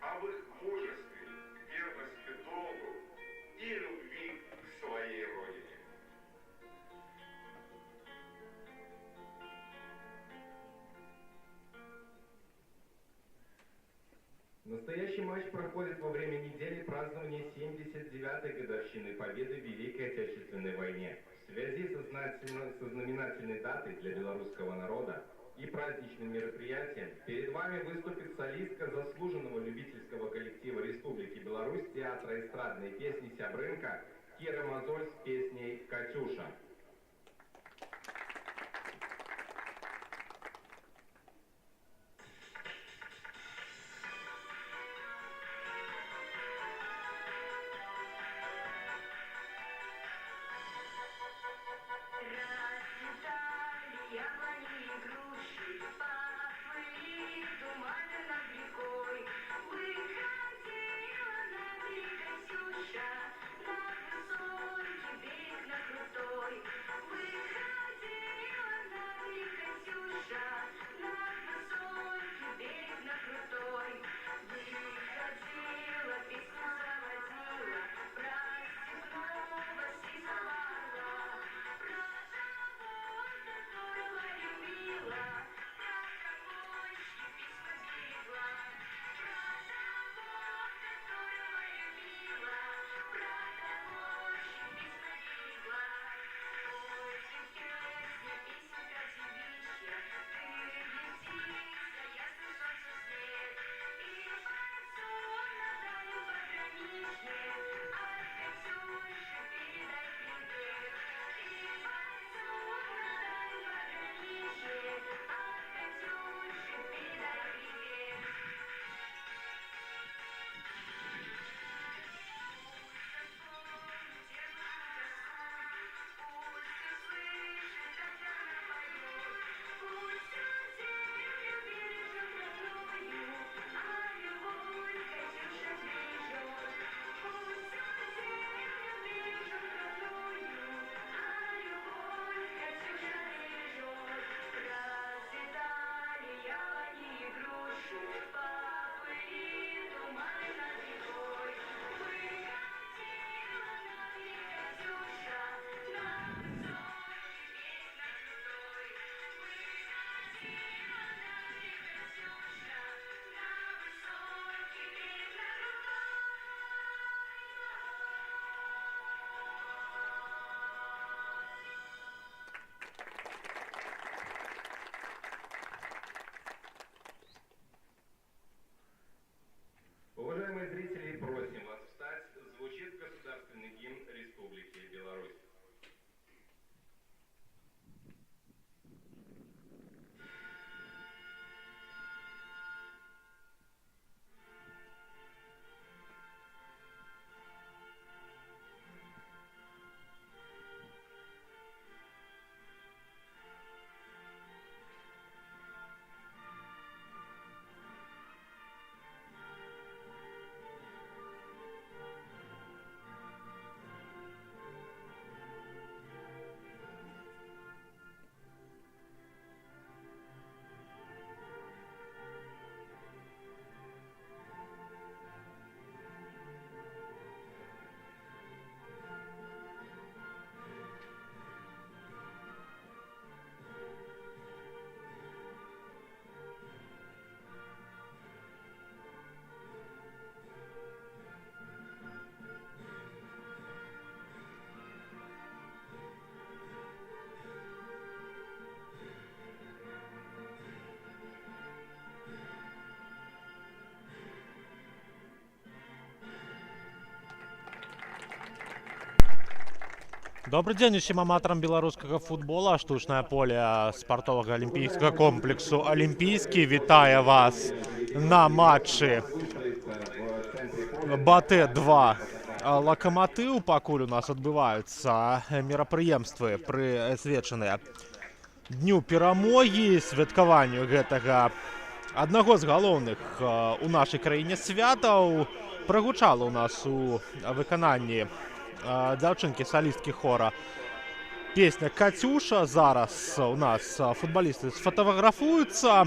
об их мужестве, верности долгу и любви к своей родине. Настоящий матч проходит во время недели празднования 79-й годовщины победы в Великой Отечественной войне. В связи со знаменательной датой для белорусского народа и праздничным мероприятием перед вами выступит солистка заслуженного любительского коллектива Республики Беларусь театра эстрадной песни «Сябрынка» Кира Мозоль с песней «Катюша». Уважаемые зрители, просим вас встать. Звучит государственный гимн Республики Беларусь. Добрый дзень усім аматарам беларускага футбола. Штучнае поле спартовага алімпійскага комплексу «Алімпійскі» вітае вас на матчы БАТЭ-2 «Лакаматыў». Пакуль у нас адбываюцца мерапрыемствы, прысвечаныя дню перамогі, святкаванню гэтага аднаго з галоўных у нашай краіне святаў. Прагучала у нас у выкананні дзяўчынкі салісткі хора песня «Катюша». Зараз у нас футболісты сфотаграфуюцца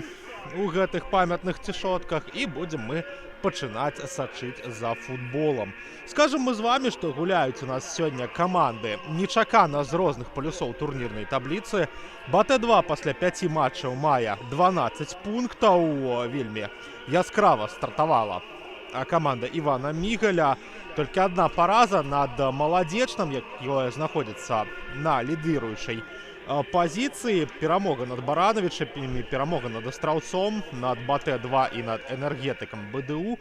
у гэтых памятных цішотках, і будзем мы пачынаць сачыць за футболам. Скажем мы з вами, што гуляюць у нас сёння каманды нечакана з розных палюсоў турнірнай табліцы. БТ-2 пасля 5 матчаў мае 12 пунктаў. Вельмі яскрава стартавала команда Івана Мігаля. Толькі одна параза над Маладзечным, якое знаходзіцца на лідыруючай пазіцыі. Перамога над Барановічамі, перамога над Астраўцом, над БТ-2 і над энергетыкам БДУ.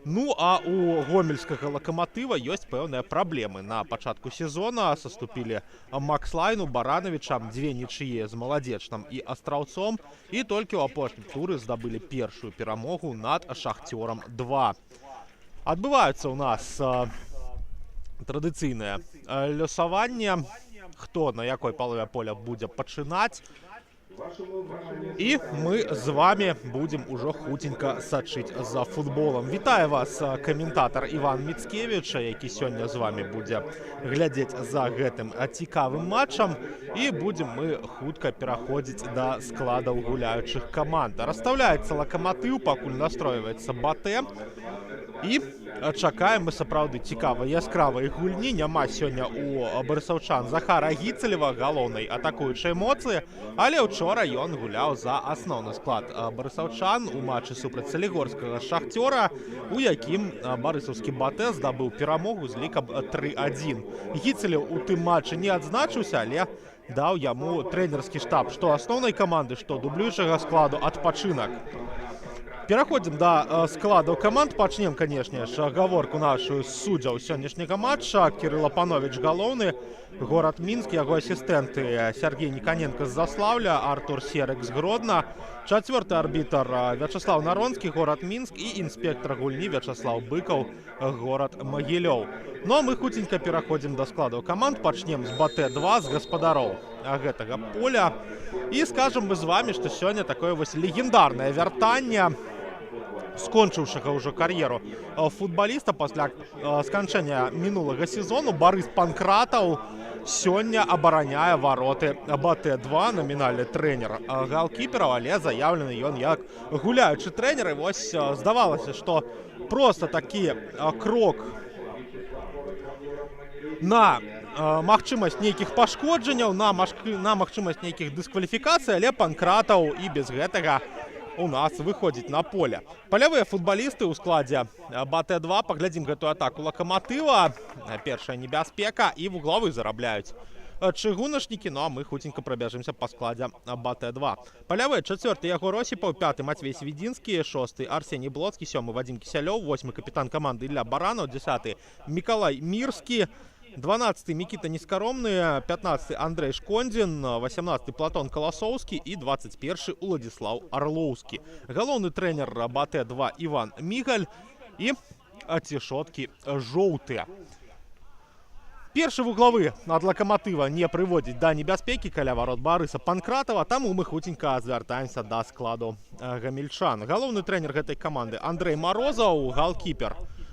Ну, а у гомельскага Лакаматыва ёсць пэўныя праблемы. На пачатку сезона саступілі Макслайну, Барановічам, 2 нічые з Маладзечным і Астраўцом, і толькі ў апошнім туры здабылі першую перамогу над Шахцёрам 2. Адбываюцца ў нас традыцыйнае лёсаванне, хто на якой палове поля будзе пачынаць. І мы з вами будзем ужо хуценька сачыць за футболам. Вітаю вас каментатар Іван Міцкевіч, які сёння з вами будзе глядзець за гэтым цікавым матчам. І будзем мы хутка пераходзіць да складаў гуляючых каманд. Расстаўляецца Лакаматыў, пакуль настройваецца БТ. І чакаем мы сапраўды цікавай яскравай гульні. Няма сёння у барысаўчан Захара Гіцалева, галоўнай атакуючай моцы, але учора ён гуляў за асноўны склад барысаўчан у матчы супраць салігорскага Шахцёра, у якім барысаўскі БТ здабыў перамогу з лікам 3-1. Гіцалеў у тым матчы не адзначыўся, але даў яму трэнерскі штаб што асноўнай каманды, што дублюючага складу адпачынак. Пераходзім да складаў каманд. Пачнем, канешне ж, гаворку нашу з суддзяў сённяшняга матча. Кірыл Апановіч галоўны, горад Мінск, яго асістэнты Сергей Никоненко з Заслаўля, Артур Серык з Гродна, чацвёрты арбітр Вячаслав Наронскі, горад Мінск, і інспектор гульні Вячаслав Быкаў, горад Магілёў. Ну а мы хуценька пераходзім да складаў каманд. Пачнем з БТ-2, з гаспадароў гэтага поля. І скажам мы з вами, што сёння такое вось легендарнае вяртанне скончыўшага ўжо кар'еру футбаліста пасля сканчэння мінулага сезону. Барыс Панкратаў сёння абараняе вароты БТ-2, намінальны трэнер галкіпераў, але заяўлены ён як гуляючы трэнер. І вось здавалася, што проста такі крок на магчымасць нейкіх пашкоджанняў, на магчымасць нейкіх дыскваліфікацый, але Панкратаў і без гэтага у нас выходзіць на поле. Палявыя футбалісты ў складзе БТ-2. Паглядзім гэтую атаку Лакаматыва. Першая небяспека, і вуглавы зарабляюць чыгуначнікі. Ну а мы хуценька прабяжымся па складзе БТ-2. Палявыя: 4-й Ягор Осіпаў, 5-й Матвей Свідзінскі, 6-й Арсеній Блоцкі, 7-й Вадзім Кісялёў, 8-й капітан каманды Ілля Баранаў, 10-й Мікалай Мірскі, 12-й Мікіта Нескаромны, 15-й Андрэй Шкондзін, 18-й Платон Каласоўскі і 21-й Уладзіслаў Арлоўскі. Галоўны трэнер БТ-2 Іван Мігаль, і цішоткі жоўтыя. Першы вуглавы ад Лакаматыва не прыводзіць да небяспекі каля варот Барыса Панкратава, таму мы хуценька звяртаемся да складу гамельчан. Галоўны трэнер гэтай каманды Андрэй Марозаў, галкіпер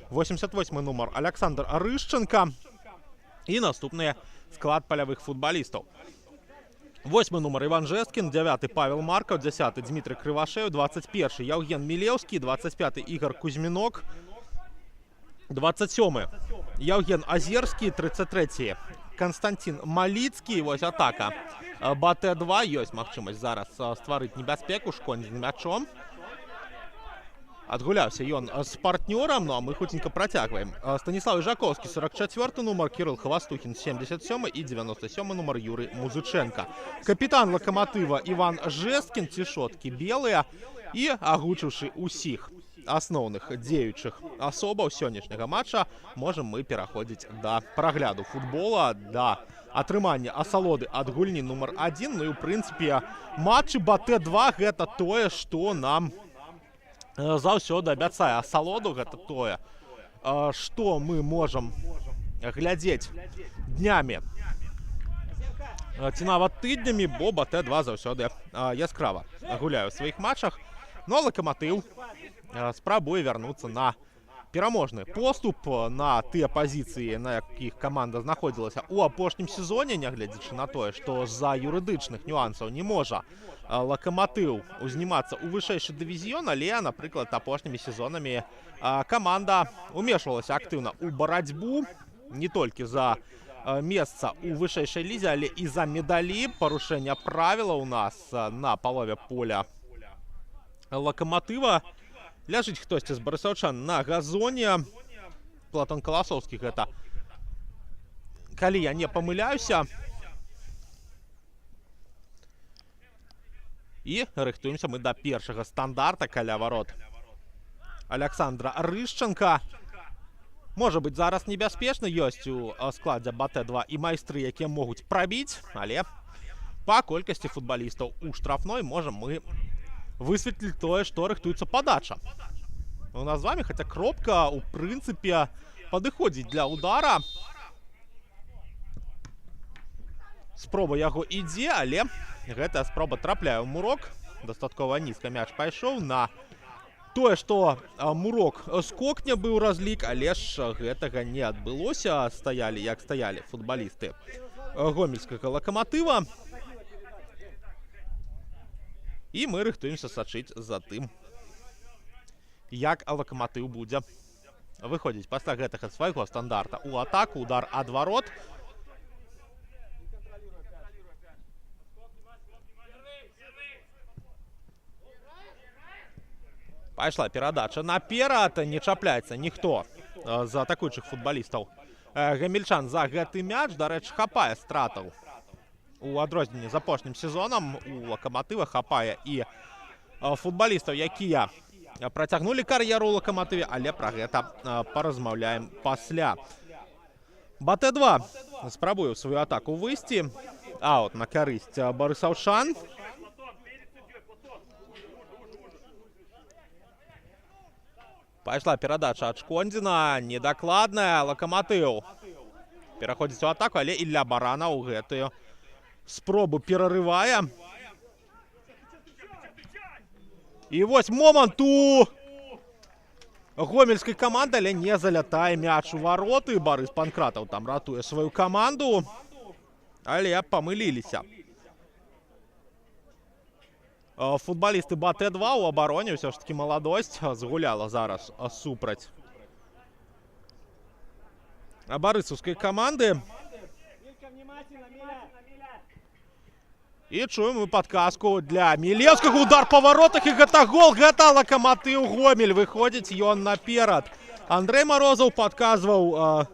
88-й нумар Александр Рышченко. І наступны склад палявых футбалістаў. 8-й нумар Іван Жэсткін, 9-й Павел Маркаў, 10-й Дмітрый Крывашеў, 21-й Яўген Мілеўскі, 25-й Ігор Кузьмінок, 27-й Яўген Азерскі, 33-й Константин Маліцкі. Вось атака БТ-2. Ёсць магчымасць зараз стварыць небяспеку. Шкондзін мячом. Адгуляўся ён з партнёрам, ну а мы хуценька працягваем. Станіслав Іжаковскі, 44-й нумар, Кірыл Хвастухін, 77-й і 97-й нумар Юрый Музыченко. Капітан Лакаматыва Іван Жэсткін, цішоткі белыя. І агучыўшы усіх асноўных дзеючых асобаў сённяшняга матча, можам мы пераходзіць да прагляду футбола, да атрымання асалоды ад гульні нумар 1. Ну і ў прынцыпе матчы БТ-2 гэта тое, што нам заўсёды абяцае. Асалоду гэта тое, што мы можам глядзець днямі ці нават тыднямі, бо БТ-2 заўсёды яскрава гуляе ў сваіх матчах. Ну а Лакаматыў спрабуе вярнуцца на пераможны поступ на тыя пазіцыі, на якіх каманда знаходзілася ў апошнім сезоне, нягледзячы на тое, што з-за юрыдычных нюансаў не можа Лакаматыў узнімацца ў вышэйшы дывізіён, але, напрыклад, апошнімі сезонамі каманда умешвалася актыўна ў барацьбу не толькі за месца ў вышэйшай лізе, але і за медалі. Парушэння правіла ў нас на палове поля Лакаматыва. Ляжыць хтосьці з барысаўчан на газоне. Платон Каласоўскі гэта, калі я не памыляюся. І рыхтуемся мы да першага стандарта каля варот Александра Рышченка. Можа быць, зараз небяспечна, ёсць у складзе БТ-2 і майстры, якія могуць прабіць, але па колькасці футбалістаў у штрафной можам мы высветліць тое, што рыхтуецца падача. У нас з вами, хаця кропка, у прынцыпе, падыходзіць для удара. Спроба яго ідзе, але гэтая спроба трапляе ў мурок. Дастаткова нізка мяч пайшоў на тое, што мурок скокне быў разлік, але ж гэтага не адбылося. Стаялі, як стаялі футбалісты гомельскага Лакаматыва. І мы рыхтуемся сачыць за тым, як Лакаматыў будзе выходзіць пасля гэтага свайго стандарта ў атаку. Удар ад варот. Пайшла перадача наперад, не чапляецца ніхто з атакуючых футбалістаў гамельчан за гэты мяч. Дарэчы, хапае стратаў. У адрозненні з апошнім сезонам у Лакаматыва хапае і футбалістаў, якія працягнулі кар'еру ў Лакаматыве, але пра гэта паразмаўляем пасля. БТ-2 спрабуе ў сваю атаку выйсці. Аут на карысць барысаўчан. Пайшла перадача ад Шкондзіна, недакладная. Лакаматыў пераходзіць у атаку, але Ілля Баранаў гэтую спробу перарывае. І вось момант у гомельскай каманды, але не залятае мяч у вароты. Барыс Панкратаў там ратуе сваю каманду, але памыліліся футбалісты БТ-2 у абароне. Ўсё ж таки маладосць згуляла зараз супраць барысаўскай каманды. І чуем мы падказку для Мілеўскага. Удар па варотах, і гэта гол. Гэта Лакаматыў Гомель. Выходзіць ён наперад. Андрэй Марозаў падказваў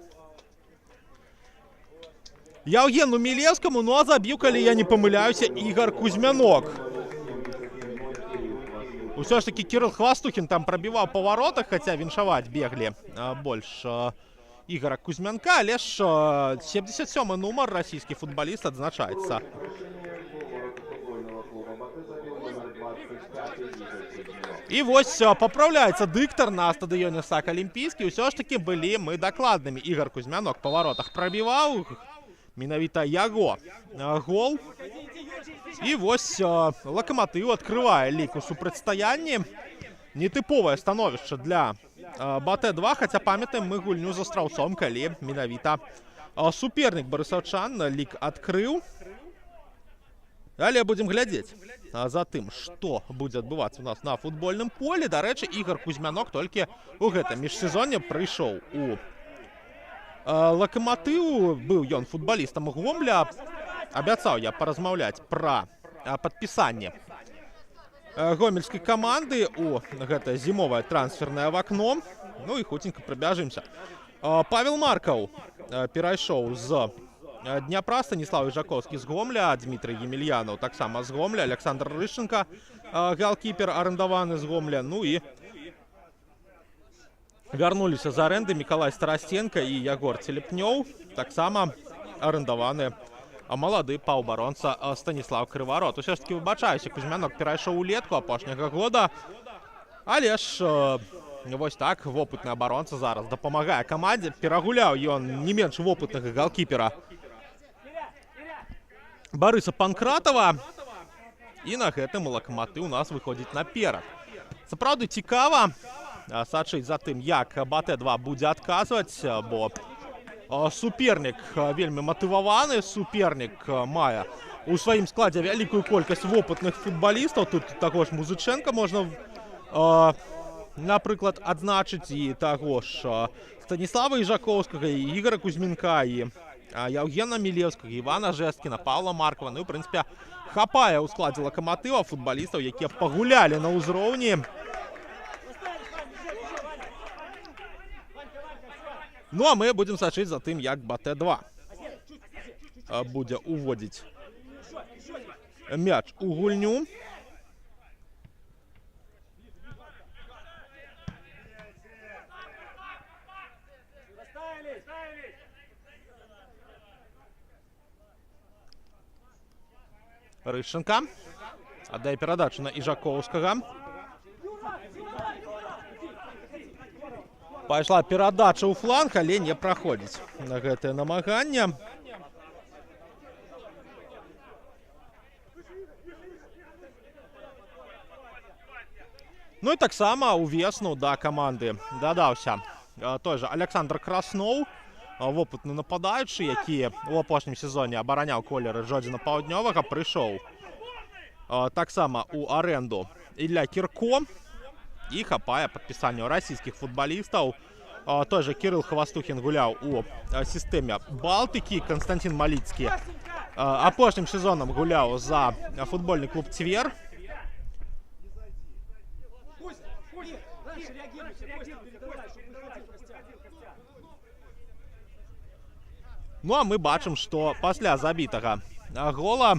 Яўгену Мілеўскаму, ну а забіў, калі я не памыляюся, Ігар Кузьмянок. Усё ж таки Кірыл Хвастухін там прабіваў па варотах, хаця віншаваць беглі больш Ігара Кузьмянка, але ж 77-й нумар расійскі футбаліст адзначаецца. І вось папраўляецца дыктар на стадыёне САК Алімпійскі. Усё ж таки былі мы дакладнымі. Ігар Кузьмянок па варотах прабіваў, менавіта яго гол. І вось Лакаматыў адкрывае лік у супрацьстаянні. Нетыповае становішча для БТ-2, хаця памятаем мы гульню за страўцом, калі менавіта супернік барысаўчан лік адкрыў. Але будзем глядзець за тым, што будзе адбывацца у нас на футбольным полі. Дарэчы, Ігар Кузьмянок толькі ў гэтым міжсезонне прыйшоў у Лакаматыў. Быў ён футбалістам Гомля. Абяцаў я паразмаўляць пра падпісанне гомельскай каманды у гэта зімовае трансфернае вакно. Ну і хуценька прыбяжымся. Павел Маркаў перайшоў з Дняпра, Станіслав Іжаковскі з Гомля, Дмітрый Емельянаў таксама з Гомля, Александр Рышченка, галкіпер арендаваны з Гомля. Ну і вярнуліся з арэнды Мікалай Старастенко і Ягор Целепнёў, таксама арендаваны малады паўабаронца Станіслав Крыварот. Усё ж таки выбачаюся, Кузьмянок перайшоў у летку апошняга года, але ж вось так вопытны абаронца зараз дапамагае камандзе. Перагуляў ён не менш вопытнага галкіпера Барыса Панкратава. І на гэтым Лакаматыў у нас выходзіць наперад. Сапраўды цікава. сачыць за тым, як БТ-2 будзе адказваць, бо супернік вельмі матываваны, супернік мае у сваім складзе вялікую колькасць вопытных футбалістаў. Тут таго ж Музыченка можна, напрыклад, адзначыць, і таго ж Станіслава Іжаковскага, і Ігора Кузьмінка, і Яўгена Мілеўскага, Івана Жэскіна, Паўла Маркова. Ну і, ў прынцыпе, хапае ў складзе Лакаматыва футбалістаў, якія пагулялі на ўзроўні. Ну, а мы будзем сачыць за тым, як БТ-2 будзе уводзіць мяч у гульню. Рышченка аддае перадачу на Іжаковскага. Пайшла перадача ў фланг, але не праходзіць на гэтае намаганне. Ну і таксама ў весну да каманды дадаўся той жа Александр Красноў, вопытны нападаючы, які ў апошнім сезоне абараняў колеры Жодзіна Паўднёвага. Прыйшоў таксама ў арэнду Ілля Кірко і хапае падпісанню расійскіх футбалістаў. Той жа Кірыл Хвастухін гуляў у сістэме Балтыкі. Константин Маліцкі апошнім сезонам гуляў за футбольны клуб Цвер. Ну, а мы бачым, што пасля забітага гола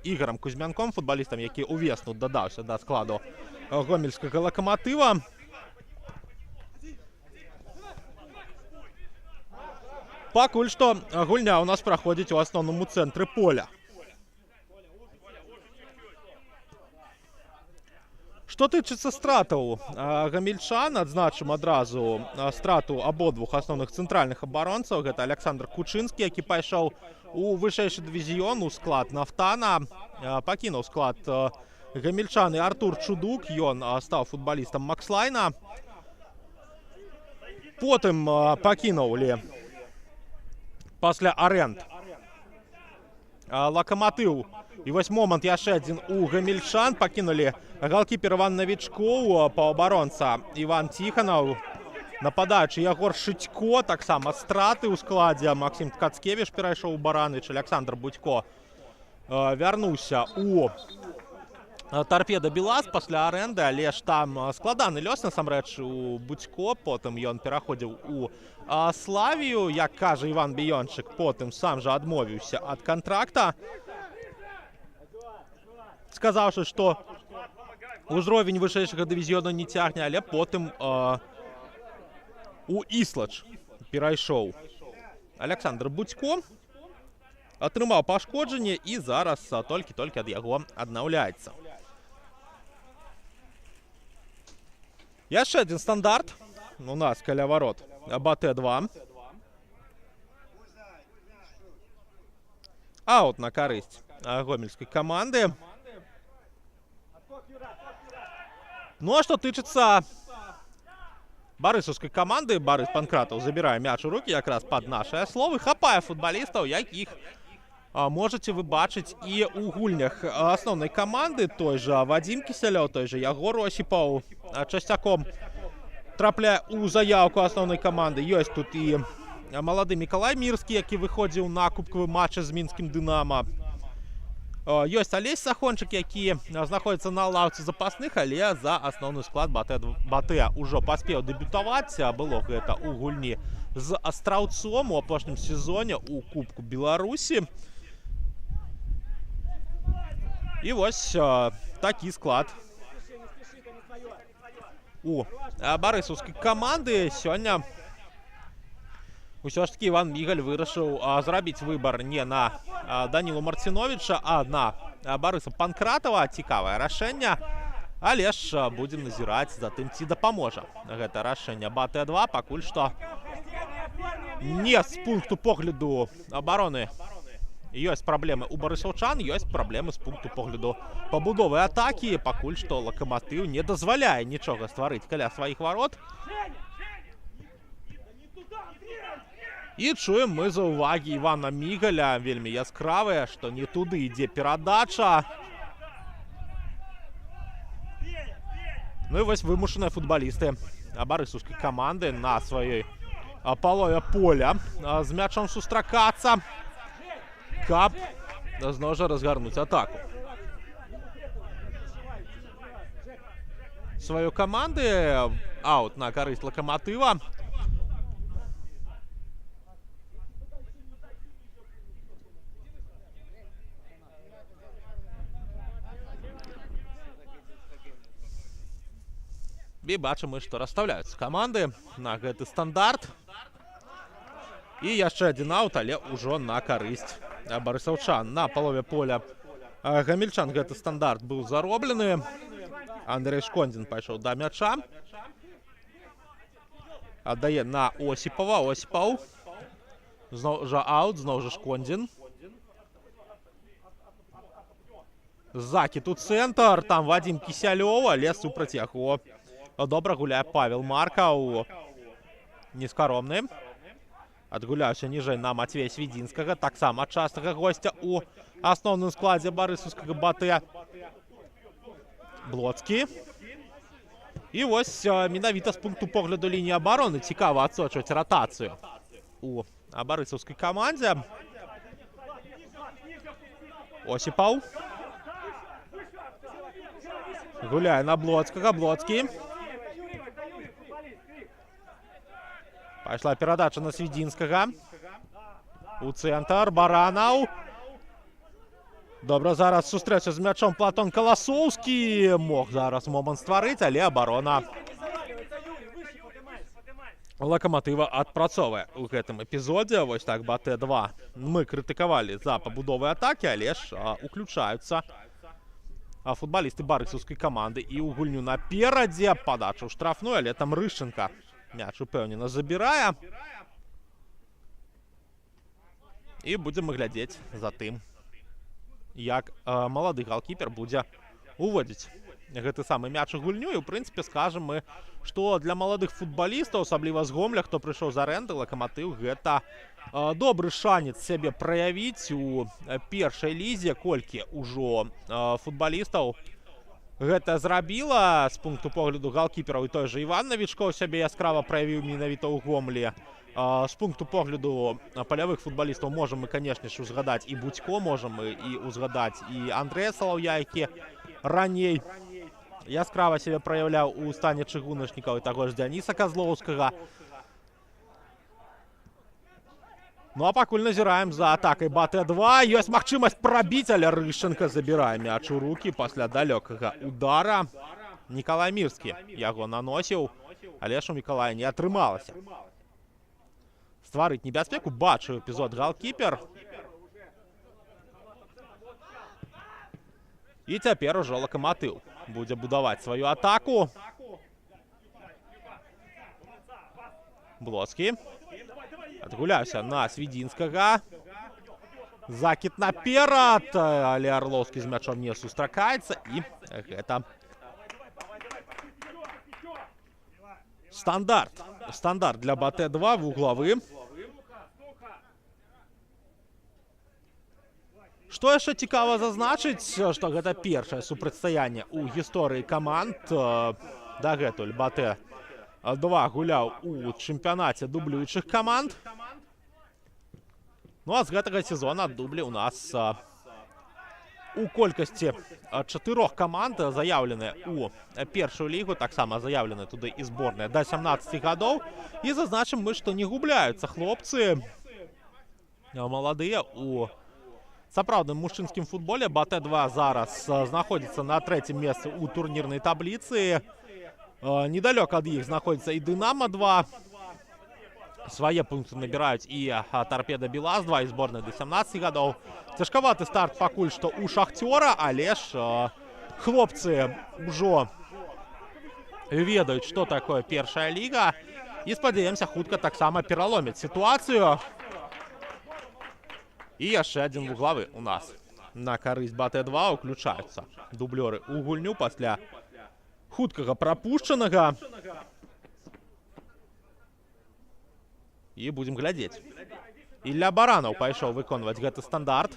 Ігорам Кузьмянком, футбалістам, які ў весну дадаўся да складу гомельскага Лакаматыва, пакуль што гульня ў нас праходзіць у асноўным цэнтры поля. Што тычыцца стратаў гамельчан, адзначым адразу страту абодвух асноўных цэнтральных абаронцаў. Гэта Александр Кучынскі, які пайшоў у вышэйшы дывізіён, у склад Нафтана. Пакінуў склад гамельчан і Артур Чудук, ён стаў футбалістам Макслайна. Потым пакінуўлі пасля арэнд Лакаматыў. І вось момант яшчэ адзін у гамельчан. Пакінулі галкіпер Іван Навічкоў, паўабаронца Іван Ціханаў, нападаючы Ягор Шытько, таксама страты ў складзе. Максім Ткацкевіч перайшоў у Бараныч, Александр Будько вярнуўся у Торпеда Белаз пасля арэнды, але ж там складаны лёс, насамрэч, у Будько. Потым ён пераходзіў у Славію, як кажа Іван Біёнчык, потым сам жа адмовіўся ад кантракта, сказаўшы, што ўзровень вышэйшага дывізіёна не цягне, але потым у Іслач перайшоў Александр Будько, атрымаў пашкоджанне і зараз толькі-толькі ад яго аднаўляецца. Яшчэ адзін стандарт у нас каля варот БТ-2. Аут на карысць гомельскай каманды. Ну, а што тычыцца барысаўскай каманды, Барыс Панкратаў забірае мяч у рукі якраз пад нашыя словы. Хапае футбалістаў, якіх можаце вы бачыць і ў гульнях асноўнай каманды. Той жа Вадзім Кісялёў, той жа Ягор Осіпаў часцяком трапляе ў заяўку асноўнай каманды. Ёсць тут і малады Мікалай Мірскі, які выходзіў на кубкавы матч з мінскім Дынама. Ёсць Алесь Сахончык, які знаходзіцца на лаўцы запасных, але за асноўны склад БТ ўжо паспеў дэбютаваць. Было гэта ў гульні з Астраўцом у апошнім сезоне ў Кубку Беларусі. І вось такі склад у барысаўскай каманды. Сёння ўсё ж такі Іван Мігаль вырашыў зрабіць выбар не на Данілу Марціновіча, а на Барыса Панкратава. Цікавае рашэнне, але ж будзем назіраць за тым, ці дапаможа гэта рашэнне БТ-2. Пакуль што не з пункту погляду абароны Ёсць праблемы у барысаўчан, ёсць праблемы з пункту погляду пабудовы атакі. Пакуль што Лакаматыў не дазваляе нічога стварыць каля сваіх варот. І чуем мы заўвагі Івана Мігаля, вельмі яскравыя, што не туды ідзе перадача. Ну і вось вымушаныя футбалісты барысаўскай каманды на сваёй палове поля з мячом сустракацца, каб зноў жа разгарнуць атаку сваёй каманды. Аут на карысць Лакаматыва. І бачым мы, што расстаўляюцца каманды на гэты стандарт. І яшчэ адзін аут, але ўжо на карысць барысаўчан. На палове поля гамельчан гэты стандарт быў зароблены. Андрэй Шкондзін пайшоў да мяча. Аддае на Осіпова. Осіпаў. Зноў жа аут, зноў жа Шкондзін. Закід у цэнтр. Там Вадзім Кісялёў, але супраць яго добра гуляе Павел Маркаў. Нескаромны. Адгуляўся ніжэй на Мацвея Свідзінскага. Таксама частага госця у асноўным складзе барысаўскага БАТЭ. Блоцкі. І вось менавіта з пункту погляду лініі абароны цікава адсочваць ратацыю у барысаўскай камандзе. Осіпаў. Гуляе на Блоцкага. Блоцкі. Пайшла перадача на Свідзінскага. У цэнтр. Баранаў. Добра, зараз сустрэча з мячом Платон Каласоўскі. Мог зараз момант стварыць, але абарона Лакаматыва адпрацоўвае ў гэтым эпізодзе. Вось так БАТЭ-2 мы крытыкавалі за пабудовы атакі, але ж уключаюцца футбалісты барысаўскай каманды і ў гульню наперадзе. Падача ў штрафную, але там Рышченка мяч упэўнена забірае. І будзем мы глядзець за тым, як малады галкіпер будзе уводзіць гэты самы мяч у гульню. І ў прынцыпе скажам мы, што для маладых футбалістаў, асабліва з Гомля, хто прыйшоў з арэнды, Лакаматыў гэта добры шанец сябе праявіць у першай лізе. Колькі ўжо футбалістаў гэта зрабіла з пункту погляду галкіпераў. І той жа Іван Навічкоў сябе яскрава праявіў менавіта ў Гомлі. З пункту погляду палявых футбалістаў можам мы, канешне ж, узгадаць і Будзько, можам мы і узгадаць і Андрэя Салаўя, які раней яскрава сябе праяўляў у стане чыгуначнікаў, і таго ж Дзяніса Казлоўскага. Ну а пакуль назіраем за атакай БАТЭ-2. Ёсць магчымасць прабіць, але Рышченка забірае мяч у рукі пасля далёкага удара. Нікалай Мірскі яго наносіў, але ж у Мікалая не атрымалася стварыць небяспеку. Бачыў эпізод галкіпер. І цяпер ужо Лакаматыў будзе будаваць сваю атаку. Блоцкі. Адгуляўся на Свідзінскага. Закід наперад, але Арлоўскі з мячом не сустракаецца. І гэта стандарт. Стандарт для БАТЭ-2 вуглавы. Што яшчэ цікава зазначыць, што гэта першае супрацьстаянне ў гісторыі каманд. Дагэтуль БАТЭ-2 гуляў у чэмпіянаце дублюючых каманд. Ну а з гэтага сезона дублі ў нас у колькасці 4 каманд заяўленыя ў першую лігу. Таксама заяўлены туды і зборная да 17 гадоў. І зазначым мы, што не губляюцца хлопцы маладыя у сапраўдным мужчынскім футболе. БАТЭ-2 зараз знаходзіцца на 3-м месцы ў турнірнай табліцы. Недалёк ад іх знаходзіцца і Дынама-2. Свае пункты набіраюць і Торпеда Белаз-2, і зборная да 17 гадоў. Цяжкаваты старт пакуль што ў Шахцёра, але ж хлопцы ўжо ведаюць, што такое першая ліга. І спадзяемся, хутка таксама пераломяць сітуацыю. І яшчэ адзін вуглавы у нас. На карысць БТ-2 уключаюцца дублёры ў гульню пасля хуткага прапушчанага. І будзем глядзець. Ілля Баранаў пайшоў выконваць гэты стандарт.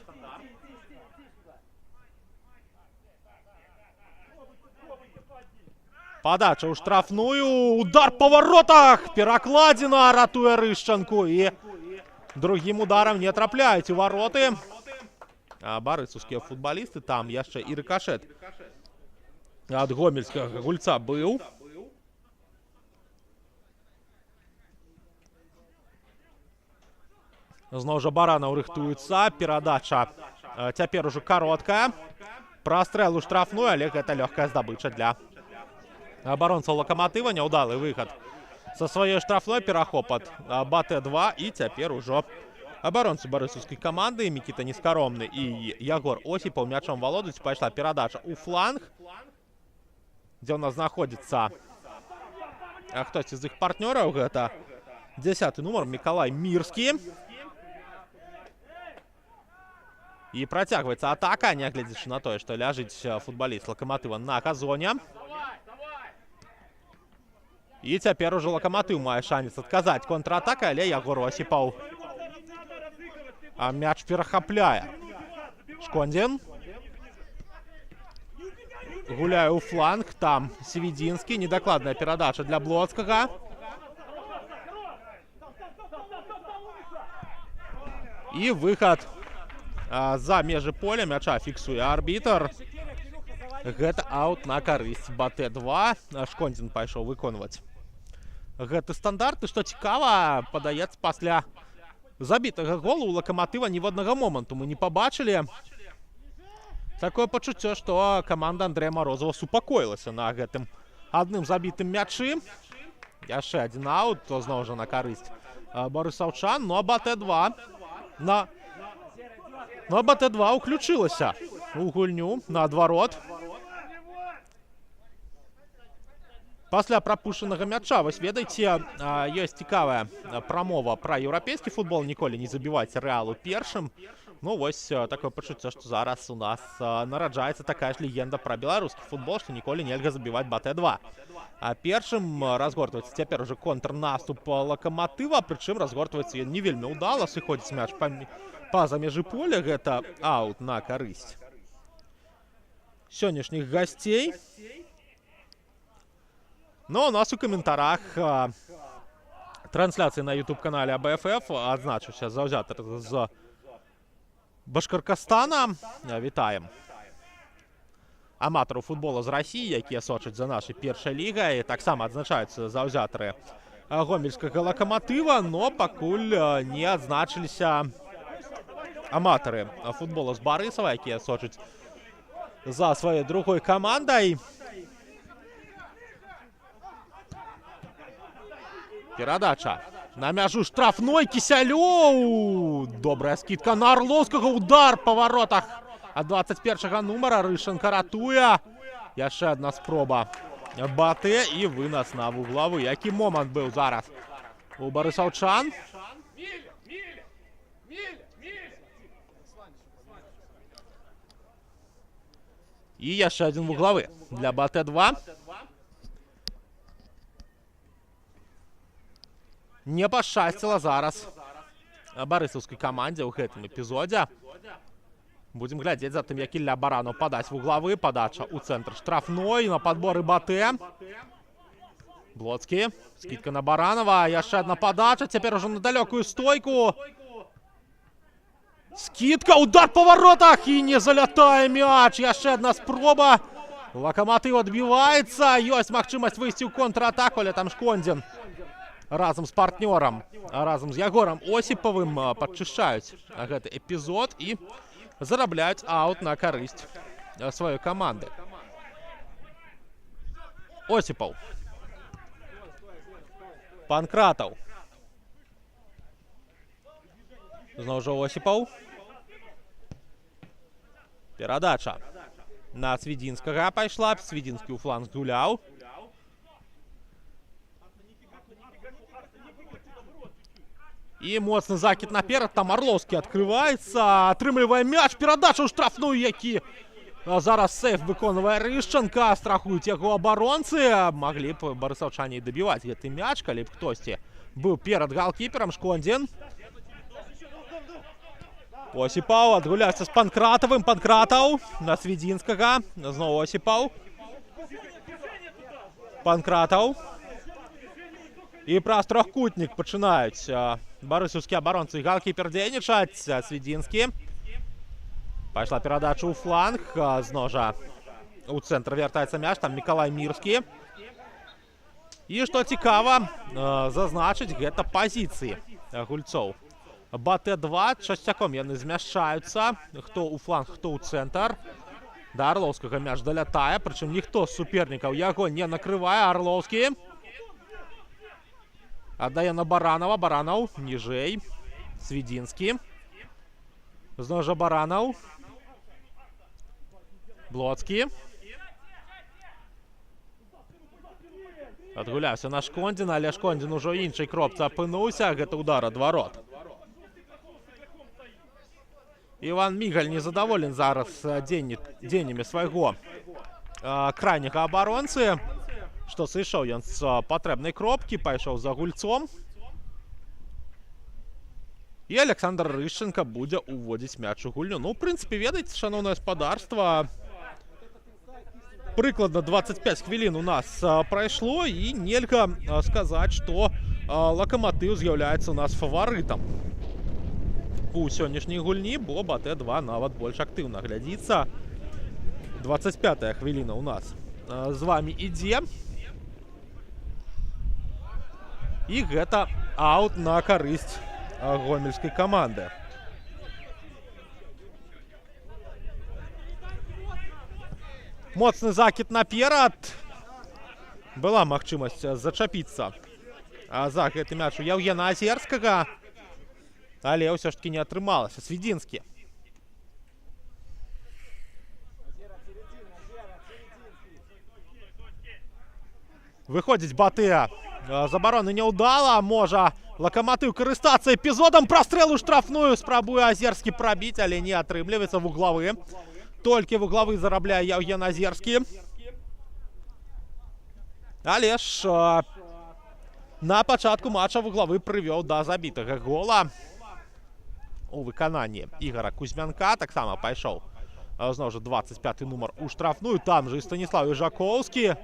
Падача ў штрафную. Удар па варотах. Перакладзена, ратуе Рышчанку. І другім ударам не трапляюць у вароты. Барысаўскія футбалісты. Там яшчэ і рыкашэт ад гомельскага гульца быў. Зноў жа Баранаў рыхтуецца. Перадача цяпер ужо кароткая. Прастрэл у штрафную, але гэта лёгкая здабыча для абаронцаў Лакаматыва. Няўдалы выхад са сваёй штрафной, перахоп ад БТ-2. І цяпер ужо абаронцы барысаўскай каманды Мікіта Нескаромны і Ягор Осіпаў мячом валодаюць. Пайшла перадача ў фланг, дзе ў нас знаходзіцца хтосьці з іх партнёраў. Гэта 10-й нумар Мікалай Мірскі. І працягваецца атака, нягледзячы на тое, што ляжыць футбаліст Лакаматыва на газоне. І цяпер ужо Лакаматыў мае шанец адказаць контратакай, але Ягор Осіпаў мяч перахапляе. Шкондзін гуляе ў фланг, там Свідзінскі. Недакладная перадача для Блоцкага. І выхад за межы поля. Мяча фіксуе арбітр. Гэта аут на карысць БТ-2. Шкондзін пайшоў выконваць гэты стандарт. І што цікава, падаецца, пасля забітага голу у Лакаматыва ніводнага моманту мы не пабачылі. Такое пачуццё, што каманда Андрэя Марозова супакоілася на гэтым адным забітым мячы. Яшчэ адзін аут, то зноў жа на карысць барысаўчан. Ну а БТ-2 уключылася у гульню наадварот. Пасля прапушчанага мяча, вось ведаеце, ёсць цікавая прамова пра еўрапейскі футбол. Ніколі не забіваць Рэалу першым. Ну вось такое пачуццё, што зараз у нас нараджаецца такая ж легенда пра беларускі футбол, што ніколі нельга забіваць БТ-2. А першым разгортваецца цяпер ужо контрнаступ Лакаматыва, прычым разгортваецца ён не вельмі ўдала. Сыходзіць мяч па-за межы поля. Гэта аут на карысць сённяшніх гасцей. Ну, у нас у каментарах трансляцыі на YouTube-канале АБФФ адзначыўся заўзятар з Башкаркастана. Вітаем аматараў футбола з Расіі, якія сочаць за нашай першай лігай. Таксама адзначаюцца заўзятары гомельскага Лакаматыва, но пакуль не адзначыліся аматары футбола з Барысава, якія сочаць за сваёй другой камандай. Перадача на мяжу штрафной. Кісялёў. Добрая скидка на Арлоўскага. Удар па варотах ад 21-га нумара. Рышчанка ратуе. Яшчэ адна спроба БТ і вынас на вуглавы. Які момант быў зараз у барысаўчан. І яшчэ адзін вуглавы для БТ-2. Не пашчасціла зараз барысаўскай камандзе ў гэтым эпізодзе. Будзем глядзець за тым, як Ілля Баранаў падаць вуглавы. Падача ў цэнтр штрафной на падборы БТ. Блоцкі. Скидка на Баранова. Яшчэ адна падача. Цяпер ужо на далёкую стойку. Скидка. Удар па варотах. І не залятае мяч. Яшчэ адна спроба. Лакаматыў адбіваецца. Ёсць магчымасць выйсці ў контратаку, але там Шкондзін разам з партнёрам, разам з Ягорам Осіпавым падчышчаюць гэты эпізод і зарабляюць аут на карысць сваёй каманды. Осіпаў. Панкратаў. Зноў жа Осіпаў. Перадача на Свідзінскага пайшла. Свідзінскі ў фланг гуляў. І моцны закид наперад, там Орловскі открываецца, атрымлівае мяч, перадача ў штрафную, які зараз сейф выконвае Рышченка, страхуюць яго абаронцы. Маглі б барысаўчане дабіваць гэты мяч, калі б хтосьці быў перад галкіперам. Шкондзін. Осіпаў адгуляецца з Панкратавым. Панкратаў на Свідзінскага. Зноў Осіпаў. Панкратаў. І праз трохкутнік пачынаюць барысаўскія абаронцы і галкіпер дзейнічаць. Свідзінскі. Пайшла перадача ў фланг. Зноў жа у цэнтр вяртаецца мяч. Там Мікалай Мірскі. І што цікава зазначыць, гэта пазіцыі гульцоў. БТ-2 часцяком яны змяшчаюцца. Хто ў фланг, хто ў цэнтр. Да Орловскага мяч далятае, прычым ніхто з супернікаў яго не накрывае. Орловскі аддае на Баранова. Баранаў ніжэй. Свідзінскі. Зноў жа Баранаў. Блоцкі. Адгуляўся на Шкондзіна, але Шкондзін ужо ў іншай кропцы апынуўся. Гэта удар ад варот. Іван Мігаль незадаволен зараз дзеяннямі свайго крайняга абаронцы. Што сышоў ён з патрэбнай кропкі, пайшоў за гульцом. І Александр Рышченка будзе уводзіць мяч у гульню. Ну, у прынцыпе, ведаеце, шаноўнае гаспадарства, прыкладна 25 хвілін у нас прайшло, і нельга сказаць, што Лакаматыў з'яўляецца у нас фаварытам у сённяшняй гульні, бо БТ-2 нават больш актыўна глядзіцца. 25-я хвіліна у нас з вамі ідзе. І гэта аут на карысць гомельскай каманды. Моцны закид наперад. Была магчымасць зачапіцца за гэты мяч у Яўгена Азерскага, але ўсё ж таки не атрымалася. Свідзінскі. Выходзіць БТ. З абароны няўдала. Можа Лакаматыў карыстацца эпізодам. Прастрэл у штрафную. Спрабуе Азерскі прабіць, але не атрымліваецца. Вуглавы. Толькі вуглавы зарабляе Яўген Азерскі. Але ж на пачатку матча вуглавы прывёў да забітага гола у выкананні Ігора Кузьмянка. Таксама пайшоў зноў жа 25-й нумар у штрафную. Там жа і Станіслав Іжаковскі.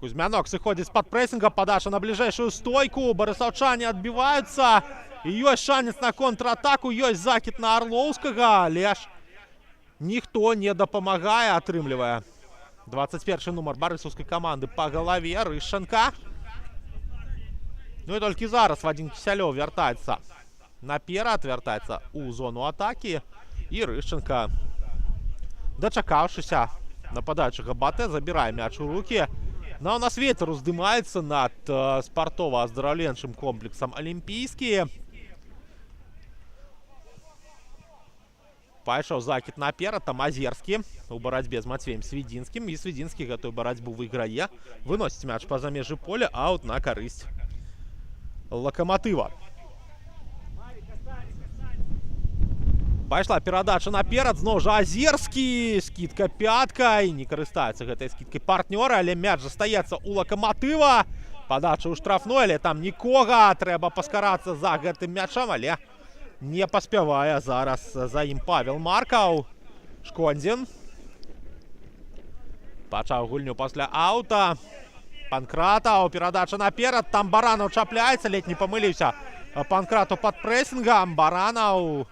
Кузьмянок сыходзіць з-пад прэсінга. Падача на бліжэйшую стойку. Барысаўчане адбіваюцца. І ёсць шанец на контратаку. Ёсць закід на Орловскага. Але ж ніхто не дапамагае. Атрымлівае 21 нумар барысаўскай каманды па галаве. Рышченка. Ну і толькі зараз Вадзім Кісялёў вяртаецца наперад. Вяртаецца ў зону атакі. І Рышченка, дачакаўшыся нападаючага БТ, забірае мяч у рукі. Ну, у нас ветер уздымаецца над спартова-аздараўленчым комплексам Алімпійскі. Пайшоў закід наперад. Там Азерскі у барацьбе з Мацвеем Свідзінскім. І Свідзінскі гэтую барацьбу выйграе. Выносіць мяч па-за межы поля. Аут на карысць Лакаматыва. Пайшла перадача наперад. Зноў жа Азерскі. Скідка пяткай. Не карыстаецца гэтай скідкай партнёры, але мяч застаецца у Лакаматыва. Падача ў штрафной, але там нікога. Трэба паскарацца за гэтым мячам, але не паспявае зараз за ім Павел Маркаў. Шкондзін пачаў гульню пасля аута. Панкратаў. Перадача наперад. Там Баранаў чапляецца. Ледзь не памыліўся Панкратаў пад прэсінгам. Баранаў.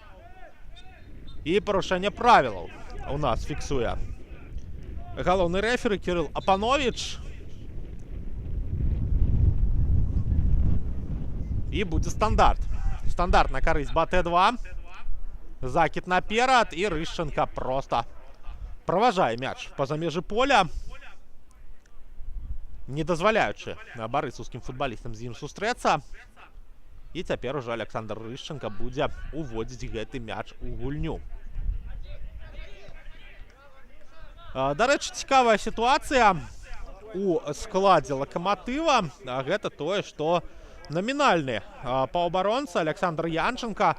І парушэнне правілаў у нас фіксуе галоўны рэфері Кірыл Апановіч. І будзе стандарт. Стандарт на карысць БТ-2. Закід наперад. І Рышченка проста праважае мяч па-за межы поля, не дазваляючы барысаўскім футбалістам з ім сустрэцца. І цяпер ужо Александр Рышченка будзе уводзіць гэты мяч у гульню. Дарэчы, цікавая сітуацыя. у складзе Лакаматыва, гэта тое, што номінальны паўабаронца Александр Янченко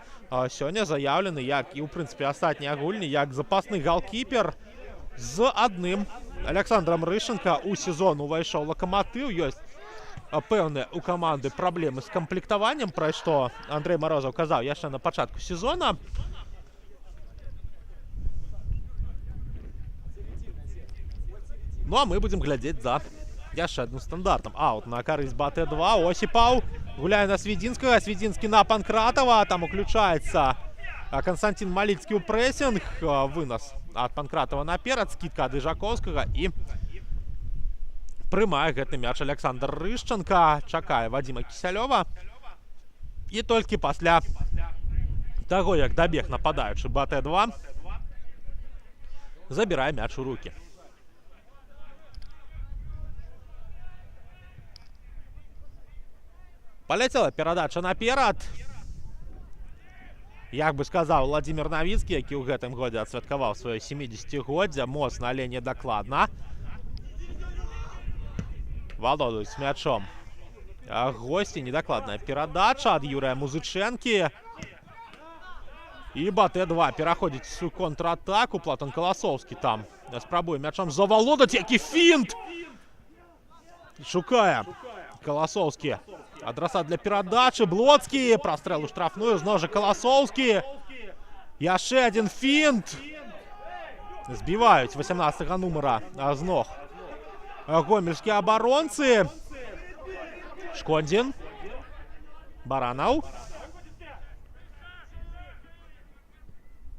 сёння заяўлены, як і ў прынцыпе астатнія гульні, як запасны галкіпер з адным Александром Рышенко у сезон увайшоў Лакаматыў. Ёсць пэўныя у каманды праблемы з камплектаваннем, пра што Андрей Морозов казаў яшчэ на пачатку сезона. Ну а мы будзем глядзець за яшчэ адным стандартам. Аут на карысць БТ2. Осіпаў гуляе на Свідзінскага. Свідзінскі на Панкратова. Там уключаецца Константин Маліцкі ў прэсінг. Вынас ад Панкратова наперад. Скідка ад Іжаковскага. І прымае гэты мяч Александр Рышченко. Чакае Вадзіма Кісялёва. І толькі пасля таго, як дабег нападаючы БТ2, забірае мяч у рукі. Полетела перадача наперад. Як бы сказаў Владимир Навіцкі, які ў гэтым годзе адсвяткаваў сваё 70-годдзе, моцна, але недакладна. Валодаюць мячом госці. Недакладная перадача ад Юрыя Музычэнкі. І БТ2 пераходзіць у контратаку. Платон Каласоўскі там спрабуе мячом завалодаць. Які фінт! Шукае Каласоўскі адраса для перадачы. Блоцкі, прастрэл у штрафную, зноў жа Каласоўскі. Яшчэ адзін фінт. Збіваюць 18-го нумара з ног гомельскія абаронцы. Шкондзін. Баранаў.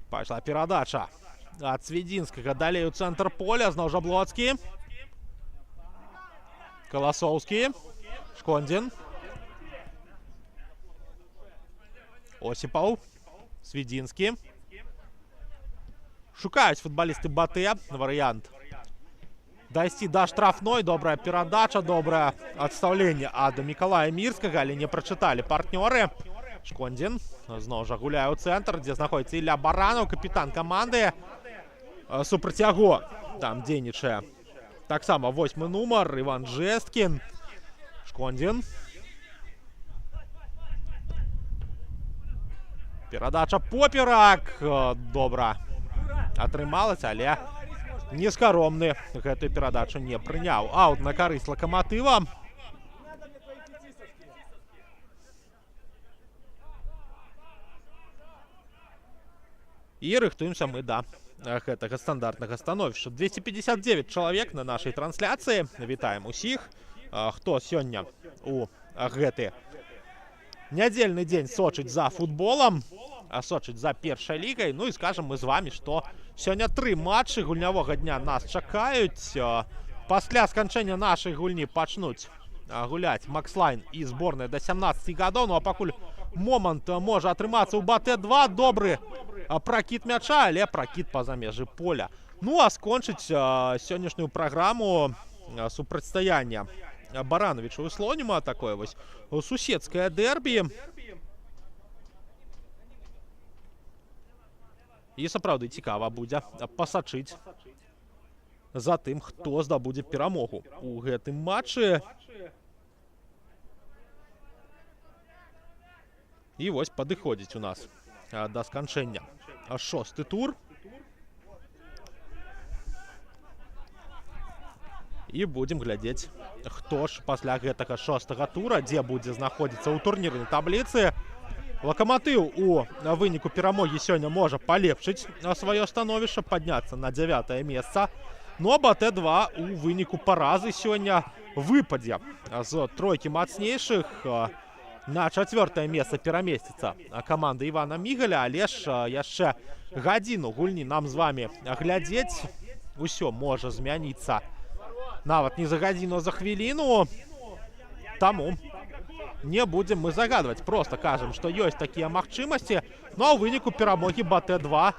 Пайшла перадача ад Свідзінскага далей у цэнтр поля. Зноў жа Блоцкі. Каласоўскі. Шкондзін. Осіпаў. Свідзінскі. Шукаюць футбалісты БТ варыянт дайсці да штрафной. Добрая перадача, добрае адстаўленне ад Мікалая Мірскага, але не прачыталі партнёры. Шкондзін зноў жа гуляе ў цэнтр, дзе знаходзіцца Ілля Баранаў, капітан каманды. Супраць яго там дзейнічае таксама 8-й нумар Іван Жэсткін. Шкондзін. Перадача поперак. Добра атрымалася, але нескаромны гэтую перадачу не прыняў. Аут на карысць Лакаматыва. І рыхтуемся мы да гэтага стандартнага становішча. 259 чалавек на нашай трансляцыі. Вітаем усіх, хто сёння у гэты нядзельны дзень сочыць за футболам, сочыць за першай лігай. Ну і скажам мы з вами, што сёння 3 матчы гульнявога дня нас чакаюць. Пасля сканчэння нашай гульні пачнуць гуляць Макслайн і зборная да 17 гадоў. Ну а пакуль момант можа атрымацца ў БТ2. Добры пракід мяча, але пракід па-за межы поля. Ну а скончыць сённяшнюю праграму супрацьстаяння Барановичу і Слоніма. Такое вось суседскае дэрбі. І сапраўды цікава будзе пасачыць за тым, хто здабудзе перамогу у гэтым матчы. І вось падыходзіць у нас да сканчэння 6-й тур. І будзем глядзець, хто ж пасля гэтага 6-го тура, дзе будзе знаходзіцца ў турнірнай табліцы. Лакаматыў у выніку перамогі сёння можа палепшыць сваё становішча, падняцца на 9-е месца. Ну а БТ2 у выніку паразы сёння выпадзе з тройкі мацнейшых. На 4-е месца перамесціцца каманда Івана Мігаля, але ж яшчэ гадзіну гульні нам з вами глядзець. Усё можа змяніцца нават не за гадзіну, а за хвіліну. Таму не будзем мы загадваць, проста кажам, што ёсць такія магчымасці. Ну а ў выніку перамогі БТ2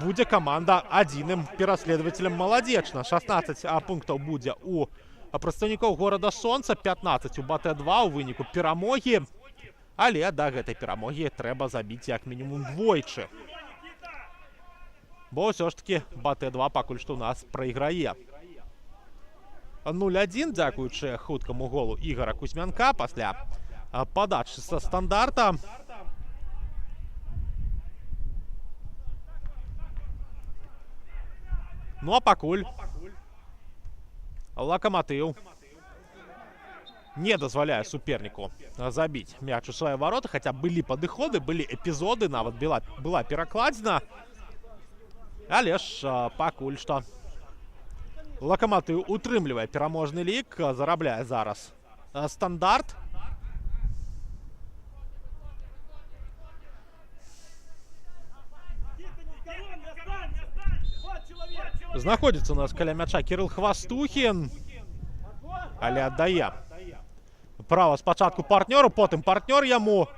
будзе каманда адзіным пераследавацелем Маладзечна. 16 пунктаў будзе у прадстаўнікоў горада Сонца, 15 у БТ2 у выніку перамогі. Але да гэтай перамогі трэба забіць як мінімум двойчы. Бо ўсё ж такі БТ2 пакуль што ў нас прайграе. 0-1, дзякуючы хуткаму голу Ігора Кузьмянка пасля падачы са стандарта. Ну а пакуль Локомотив не дазваляе суперніку забіць мяч у свае вароты, хаця былі падыходы, былі эпізоды, нават была перакладзена. Але ж пакуль што Локомотив утрымлівае пераможны лік, зарабляе зараз стандарт. Знаходзіцца у нас каля мяча Кирилл Хвастухін, але аддае права спачатку партнёру, потым партнёр яму.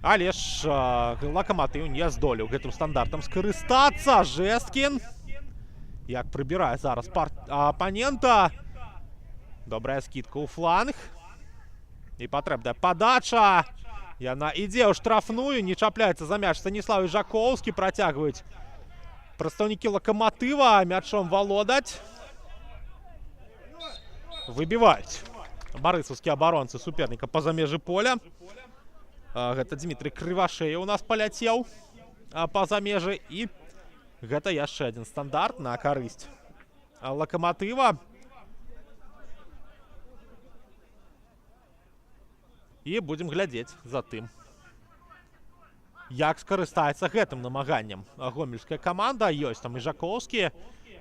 Але ж Локомотив не здолеў гэтым стандартам скарыстацца. Жесткін як прыбірае зараз апанента. Добрая скидка ў фланг. І патрэбная падача. Яна ідзе ў штрафную, не чапляецца за мяч Станіслав Жаковскі. Працягваюць прадстаўнікі Локомотива мячом валодаць. Выбіваюць барысаўскія абаронцы суперніка па-за межы поля. Гэта Дмітрий Крывашеев у нас паляцеў па-за межы. І гэта яшчэ адзін стандарт на карысць Локомотива. І будзем глядзець за тым, як скарыстаецца гэтым намаганнем гомельская каманда. Ёсць там і Жаковскі,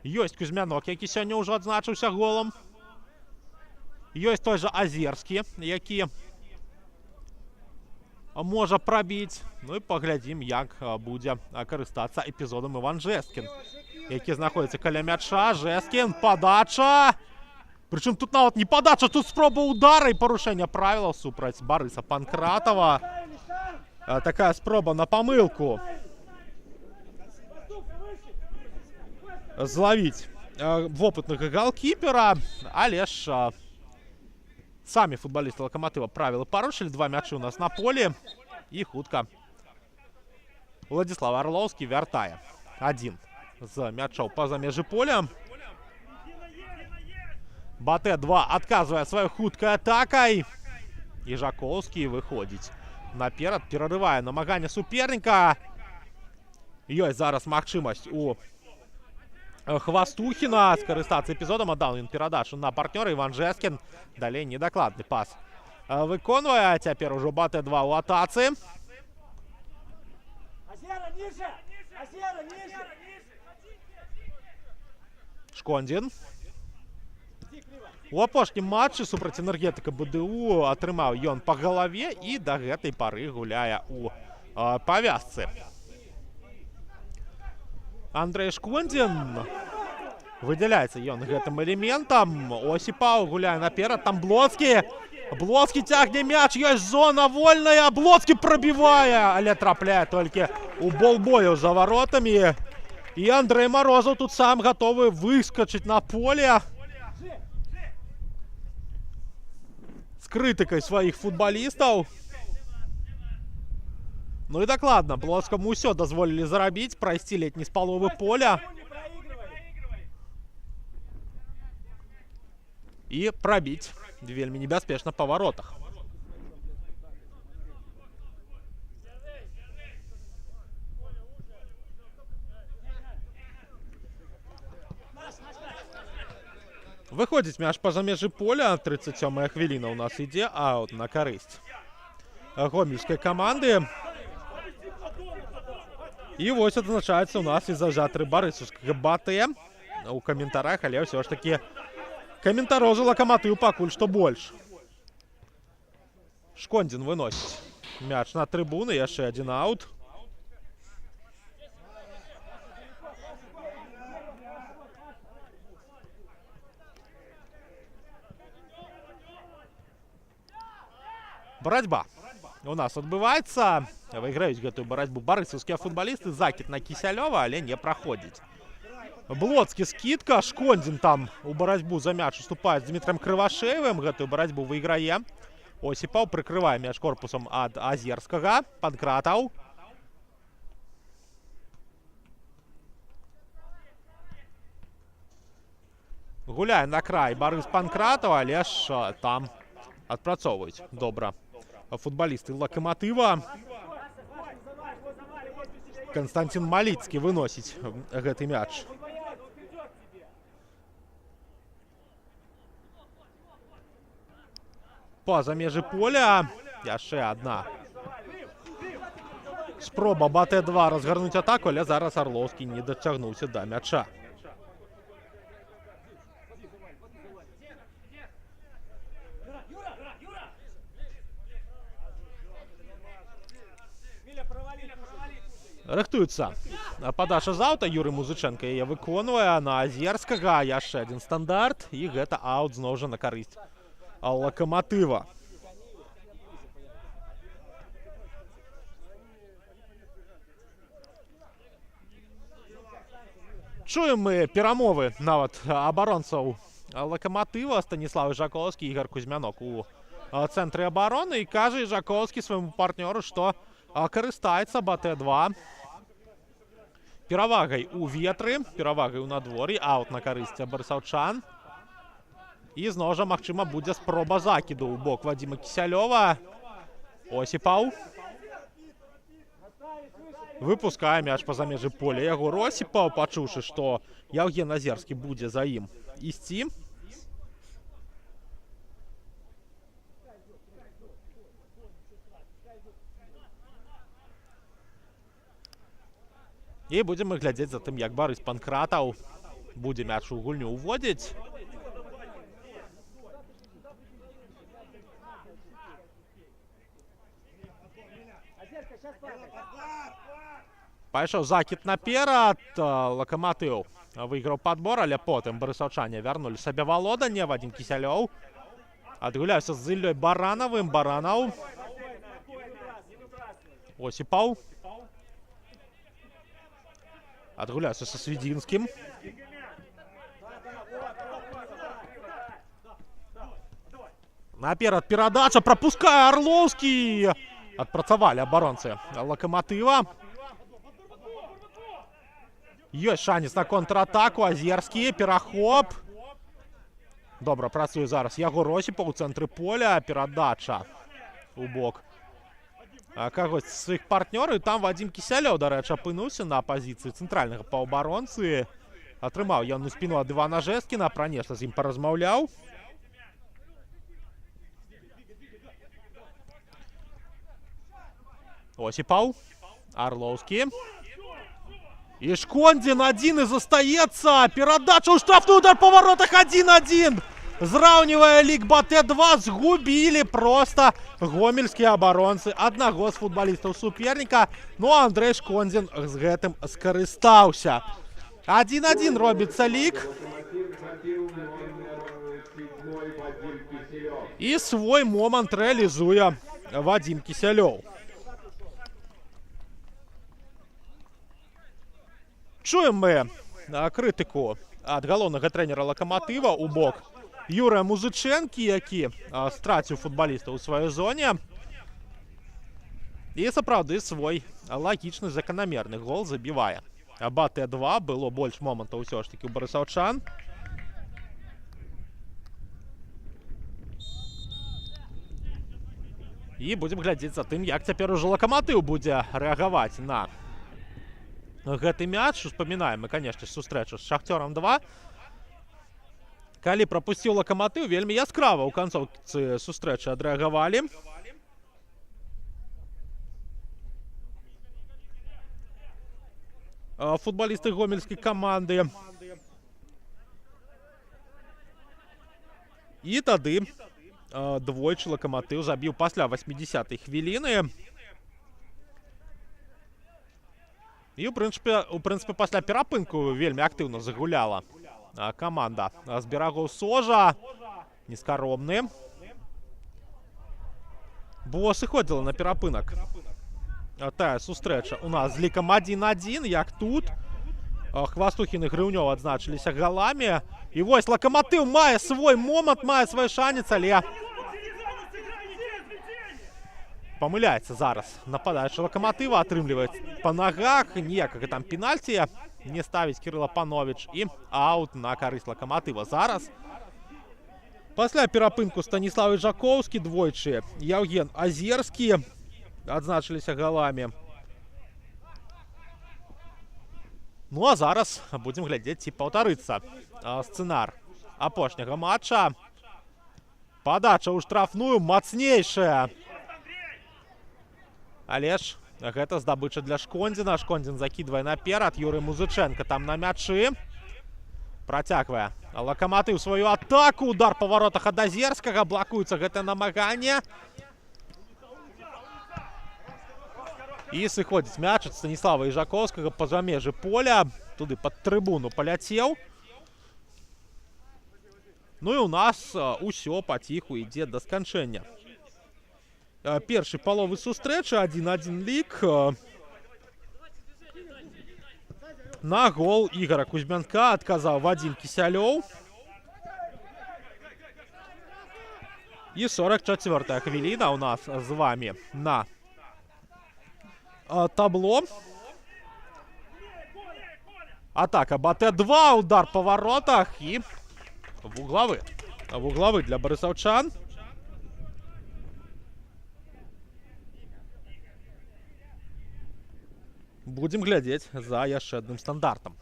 ёсць Кузьмянок, які сёння ўжо адзначыўся голам. Ёсць той жа Азерскі, які можа прабіць. Ну і паглядзім, як будзе карыстацца эпізодам Іван Жесткін, які знаходзіцца каля мяча. Жесткін, падача. Прычым тут нават не падача, тут спроба удара і парушэння правілаў супраць Барыса Панкратова. Такая спроба на памылку злавіць вопытнага галкіпера, але ж самі футбалісты Локомотива правілы парушылі. 2 мячы у нас на полі. І хутка Владислав Орловскі вяртае адзін з мячоў па-за межы поля. БТ-2 адказвае сваёй хуткай атакай. І Жаковскі выходзіць наперад, перарывае намаганне суперніка. Ёсць зараз магчымасць у Хвастухіна скарыстацца эпізодам. Аддаў ён перадачу на партнёра. Іван Жескін далей недакладны пас выконвае. Цяпер ужо БТ-2 ў атацы. Шкондзін у апошнім матчы супраць Энергетыка БДУ атрымаў ён па галаве і да гэтай пары гуляе у павязцы. Андрей Шкондзін выдзяляецца ён гэтым элементам. Осіпаў гуляе наперад, там Блоцкі. Блоцкі цягне мяч, ёсць зона вольная. Блоцкі прабівае, але трапляе толькі у болбою за варотамі. І Андрей Морозов тут сам гатовы выскачыць на поле з крытыкай сваіх футбалістаў. Ну і дакладна, Блоцкаму ўсё дазволілі зарабіць, прайсці летні з паловы поля і прабіць вельмі небяспечна па варотах. Выходзіць мяч па-за межы поля. 37-я хвіліна ў нас ідзе аут на карысць гомельскай каманды. І вось адзначаецца у нас і зажатары барысаўскага БТ у каментарах, але ўсё ж такі каментароў за Локомотив пакуль што больш. Шкондзін выносіць мяч на трыбуны, яшчэ адзін аут. Барацьба у нас адбываецца. Выйграюць гэтую барацьбу барысаўскія футбалісты. Закід на Кісялёва, але не праходзіць. Блоцкі скидка. Шкондзін там у барацьбу за мяч уступае з Дмітрыем Крывашеевым. Гэтую барацьбу выйграе. Осіпаў прыкрывае мяч корпусам ад Азерскага. Панкратаў. Гуляе на край Барыс Панкратаў, але ж там адпрацоўваюць добра футбалісты Лакаматыва. Константин Маліцкі выносіць гэты мяч. Па-за межы поля яшчэ адна спроба БТ2 разгарнуць атаку, але зараз Арлоўскі не дацягнуўся да мяча. Рыхтуецца падача з аўта. Юрый Музыченко яе выконвае на Азерскага. Яшчэ адзін стандарт. І гэта аут зноў жа на карысць Лакаматыва. Чуем мы перамовы нават абаронцаў Лакаматыва. Станіслав Жаковскі, Ігор Кузьмянок у цэнтры абароны. І кажа Жаковскі свайму партнёру, што карыстаецца БТ2 перавагай у ветры, перавагай у надвор'і, аут на карысць барысаўчан. І зноў жа, магчыма, будзе спроба закіду ў бок Вадзіма Кісялёва. Осіпаў выпускае мяч па-за межы поля. Ягор Осіпаў, пачуўшы, што Яўген Азерскі будзе за ім ісці. І будзем мы глядзець за тым, як Барыс Панкратаў будзе мяч у гульню ўводзіць. Пайшоў закід наперад. Лакаматыў выйграў падбор, але потым барысаўчане вярнулі сабе валоданне. Вадзім Кісялёў адгуляўся з Іллёй Баранавым. Баранаў. Осіпаў. Адгуляўся са Свідзінскім. Наперад перадача, прапускае Арлоўскі. Адпрацавалі абаронцы Лакаматыва. Ёсць шанец на контратаку. Азерскі, перахоп. Добра працуе зараз Ягор Осіпаў у цэнтры поля. Перадача у бок кагось з сваіх партнёраў. Там Вадзім Кісялёў, дарэчы, апынуўся на пазіцыі цэнтральнага паўабаронцы. Атрымаў ён у спіну ад Івана Жэскіна, пра нешта з ім паразмаўляў. Осіпаў. Арлоўскі. І Шкондзін адзін і застаецца. Перадача ў штрафны удар па варотах 1-1. Зраўнівае лік БТ2. Згубілі проста гомельскія абаронцы аднаго з футбалістаў суперніка. Ну, Андрэй Шкондзін з гэтым скарыстаўся. 1-1 робіцца лік. І свой момант рэалізуе Вадзім Кісялёў. Чуем мы крытыку ад галоўнага трэнера Лакаматыва у бок Юрыя Музычэнкі, які страціў футбаліста ў сваёй зоне. І сапраўды свой лагічны заканамерны гол забівае. БТ2, было больш момантаў усё ж такі ў барысаўчан. І будзем глядзець за тым, як цяпер ужо Лакаматыў будзе рэагаваць на гэты мяч. Успамінаем мы, канешне, сустрэчу з Шахцёрам 2. Калі прапусціў Лакаматыў, вельмі яскрава ў канцоўцы сустрэчы адрэагавалі. Футбалісты гомельскай каманды. І тады двойчы Лакаматыў забіў пасля 80-й хвіліны. І, у прынцыпе, пасля перапынку вельмі актыўна загуляла каманда з берагоў Сожа. Нескаромны. Бо сыходзіла на перапынак тая сустрэча у нас з лікам 1-1, як тут. Хвастухін і Грыўнёў адзначыліся галамі. І вось Лакаматыў мае свой момант, мае свой шанец, але памыляецца зараз нападаючы Лакаматыва, атрымліваць па нагах, ніякага там пенальці не ставіць Кірыла Панович. І аут на карысць Лакаматыва. Зараз пасля перапынку Станіслав Жаковскі двойчы, Яўген Азерскі адзначыліся галамі. Ну а зараз будзем глядзець, ці паўтарыцца сцэнар апошняга матча. Падача ў штрафную мацнейшая. Але ж гэта здабыча для Шкондзіна. Шкондзін закідвае наперад. Юрый Музыченко там на мячы. Працягвае Лакаматыў сваю атаку. Удар па варотах ад Азерскага. Блакуецца гэтае намаганне. І сыходзіць мяч ад Станіслава Ижаковскага па-за межы поля. Туды пад трыбуну паляцеў. Ну і у нас усё паціху ідзе да сканчэння першай паловы сустрэчы. 1-1 лік. На гол Ігора Кузьмянка адказаў Вадзім Кісялёў. І 44-я хвіліна у нас з вами на табло. Атака БТ-2, удар па варотах і вуглавы для барысаўчан. Будзем глядзець за яшчэ адным стандартам.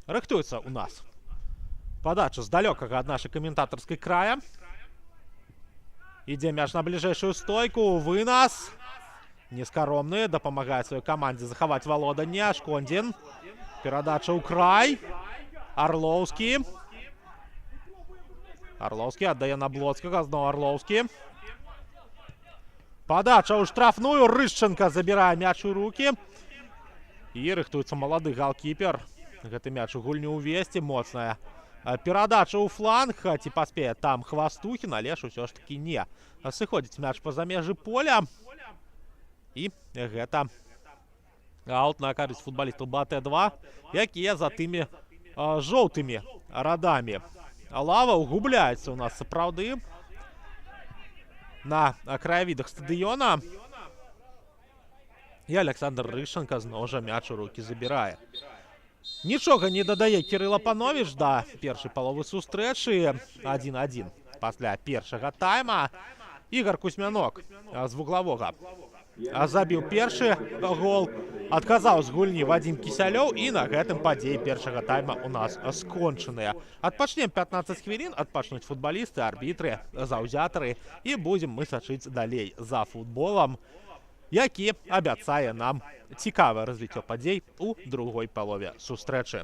Рыхтуецца у нас падача з далёкага ад нашай каментатарскай края. Ідзе мяч на бліжэйшую стойку. Вынас. Нескаромны. Дапамагае сваёй камандзе захаваць валоданне. Шкондзін. Перадача ў край. Арлоўскі. Арлоўскі аддае на Блоцкага. Зноў Арлоўскі. Падача ў штрафную. Рышченка забірае мяч у рукі. І рыхтуецца малады галкіпер. Гэты мяч у гульню ўвесці. Моцная перадача ў фланг. Ці паспее там Хвастухін, але ж усё ж такі не. Сыходзіць мяч па-за межы поля. І гэта аут на карысць футбалістаў БТ-2, якія за тымі жоўтымі радамі лаваў губляецца у нас сапраўды на краявідах стадыёна. І Александр Рышченка зноў жа мяч у рукі забірае. Нічога не дадае Кірыла Панович да першай паловы сустрэчы. 1-1 пасля першага тайма. Ігор Кузьмянок з вуглавога забіў першы гол. Адказаў з гульні Вадзім Кісялёў. І на гэтым падзеі першага тайма у нас скончаныя. Адпачнем 15 хвілін. Адпачнуць футбалісты, арбітры, заўзятары. І будзем мы сачыць далей за футболам, які абяцае нам цікавае развіццё падзей у другой палове сустрэчы.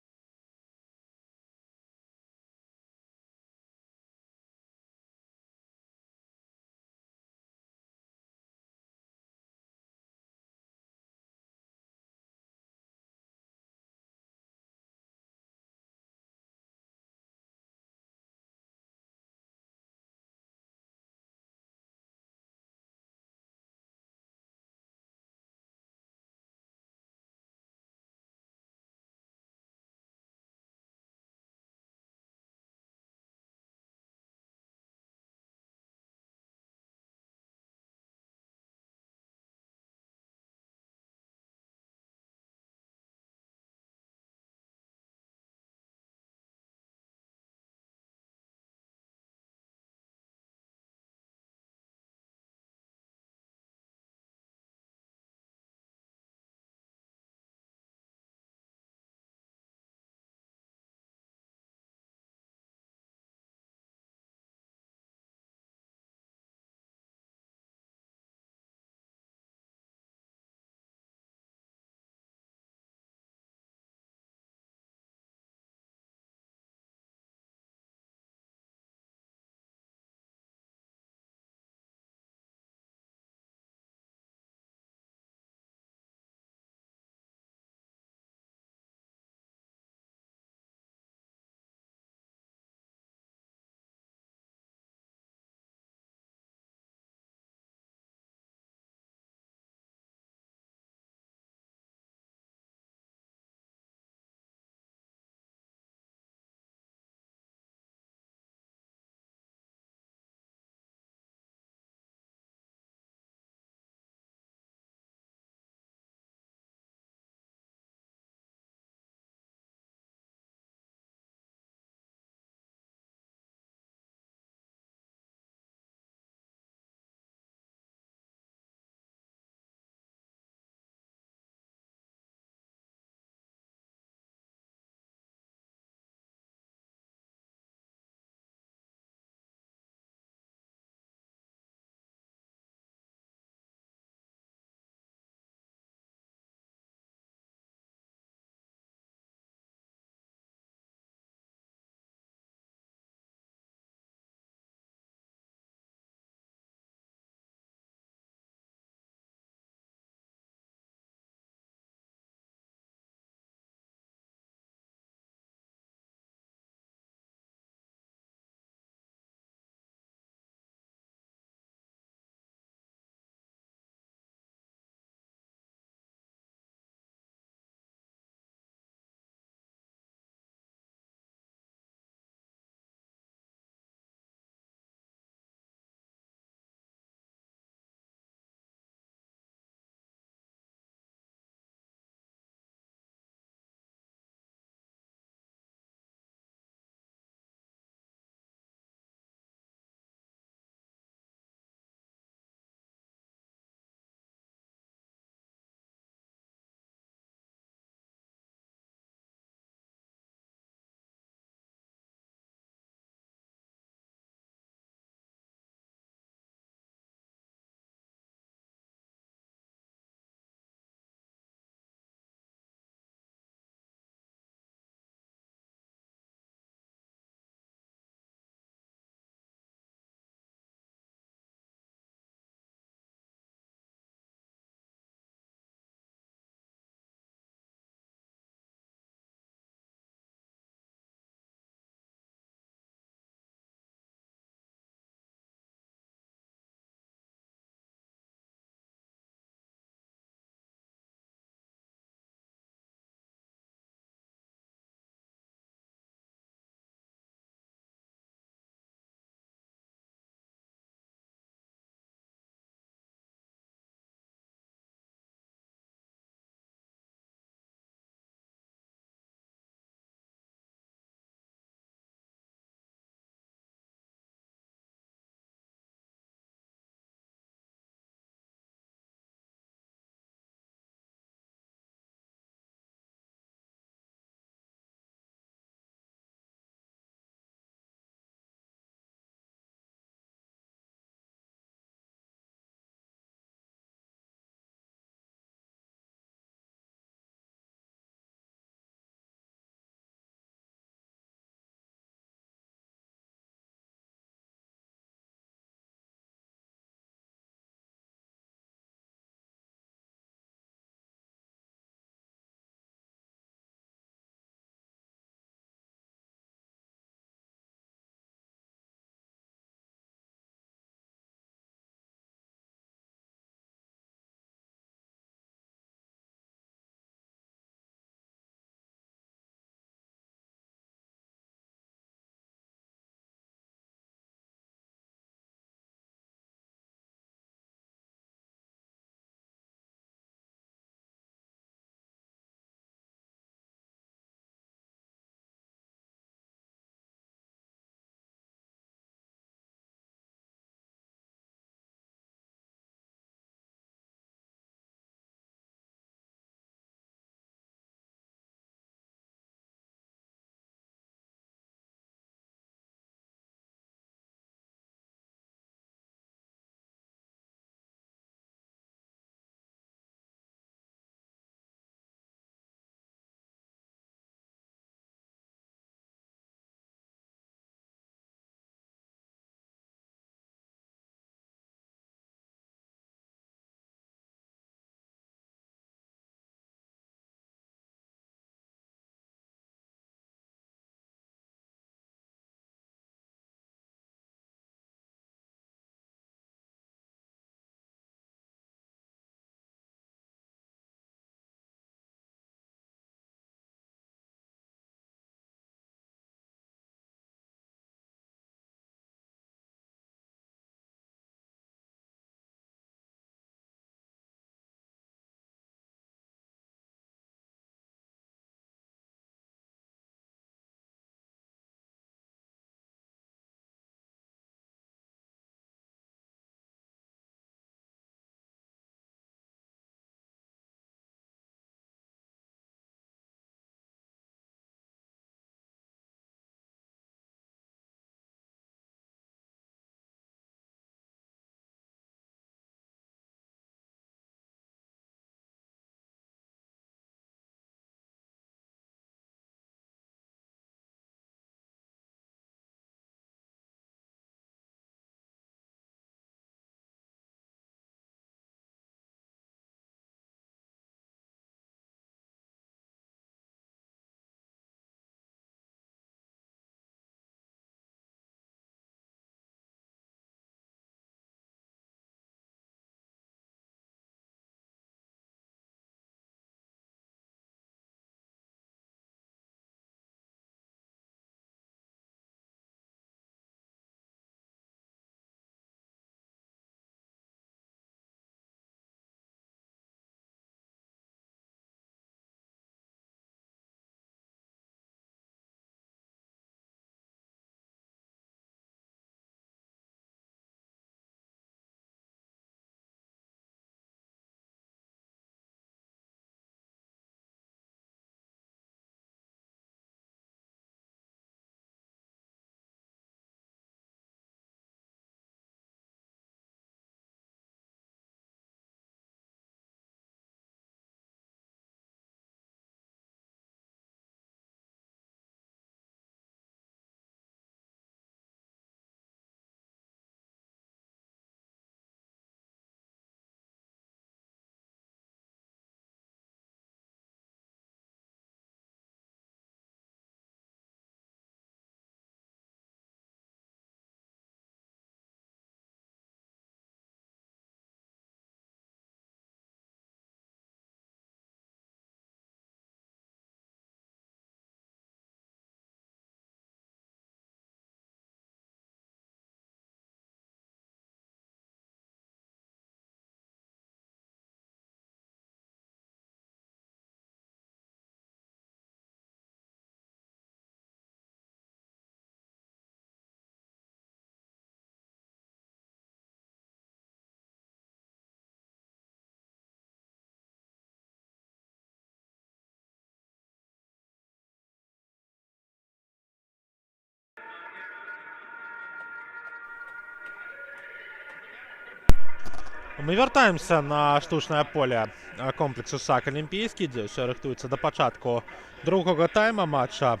Мы вяртаемся на штучнае поле комплексу САК Олімпійскі, дзе ўсё рыхтуецца да пачатку другога тайма матча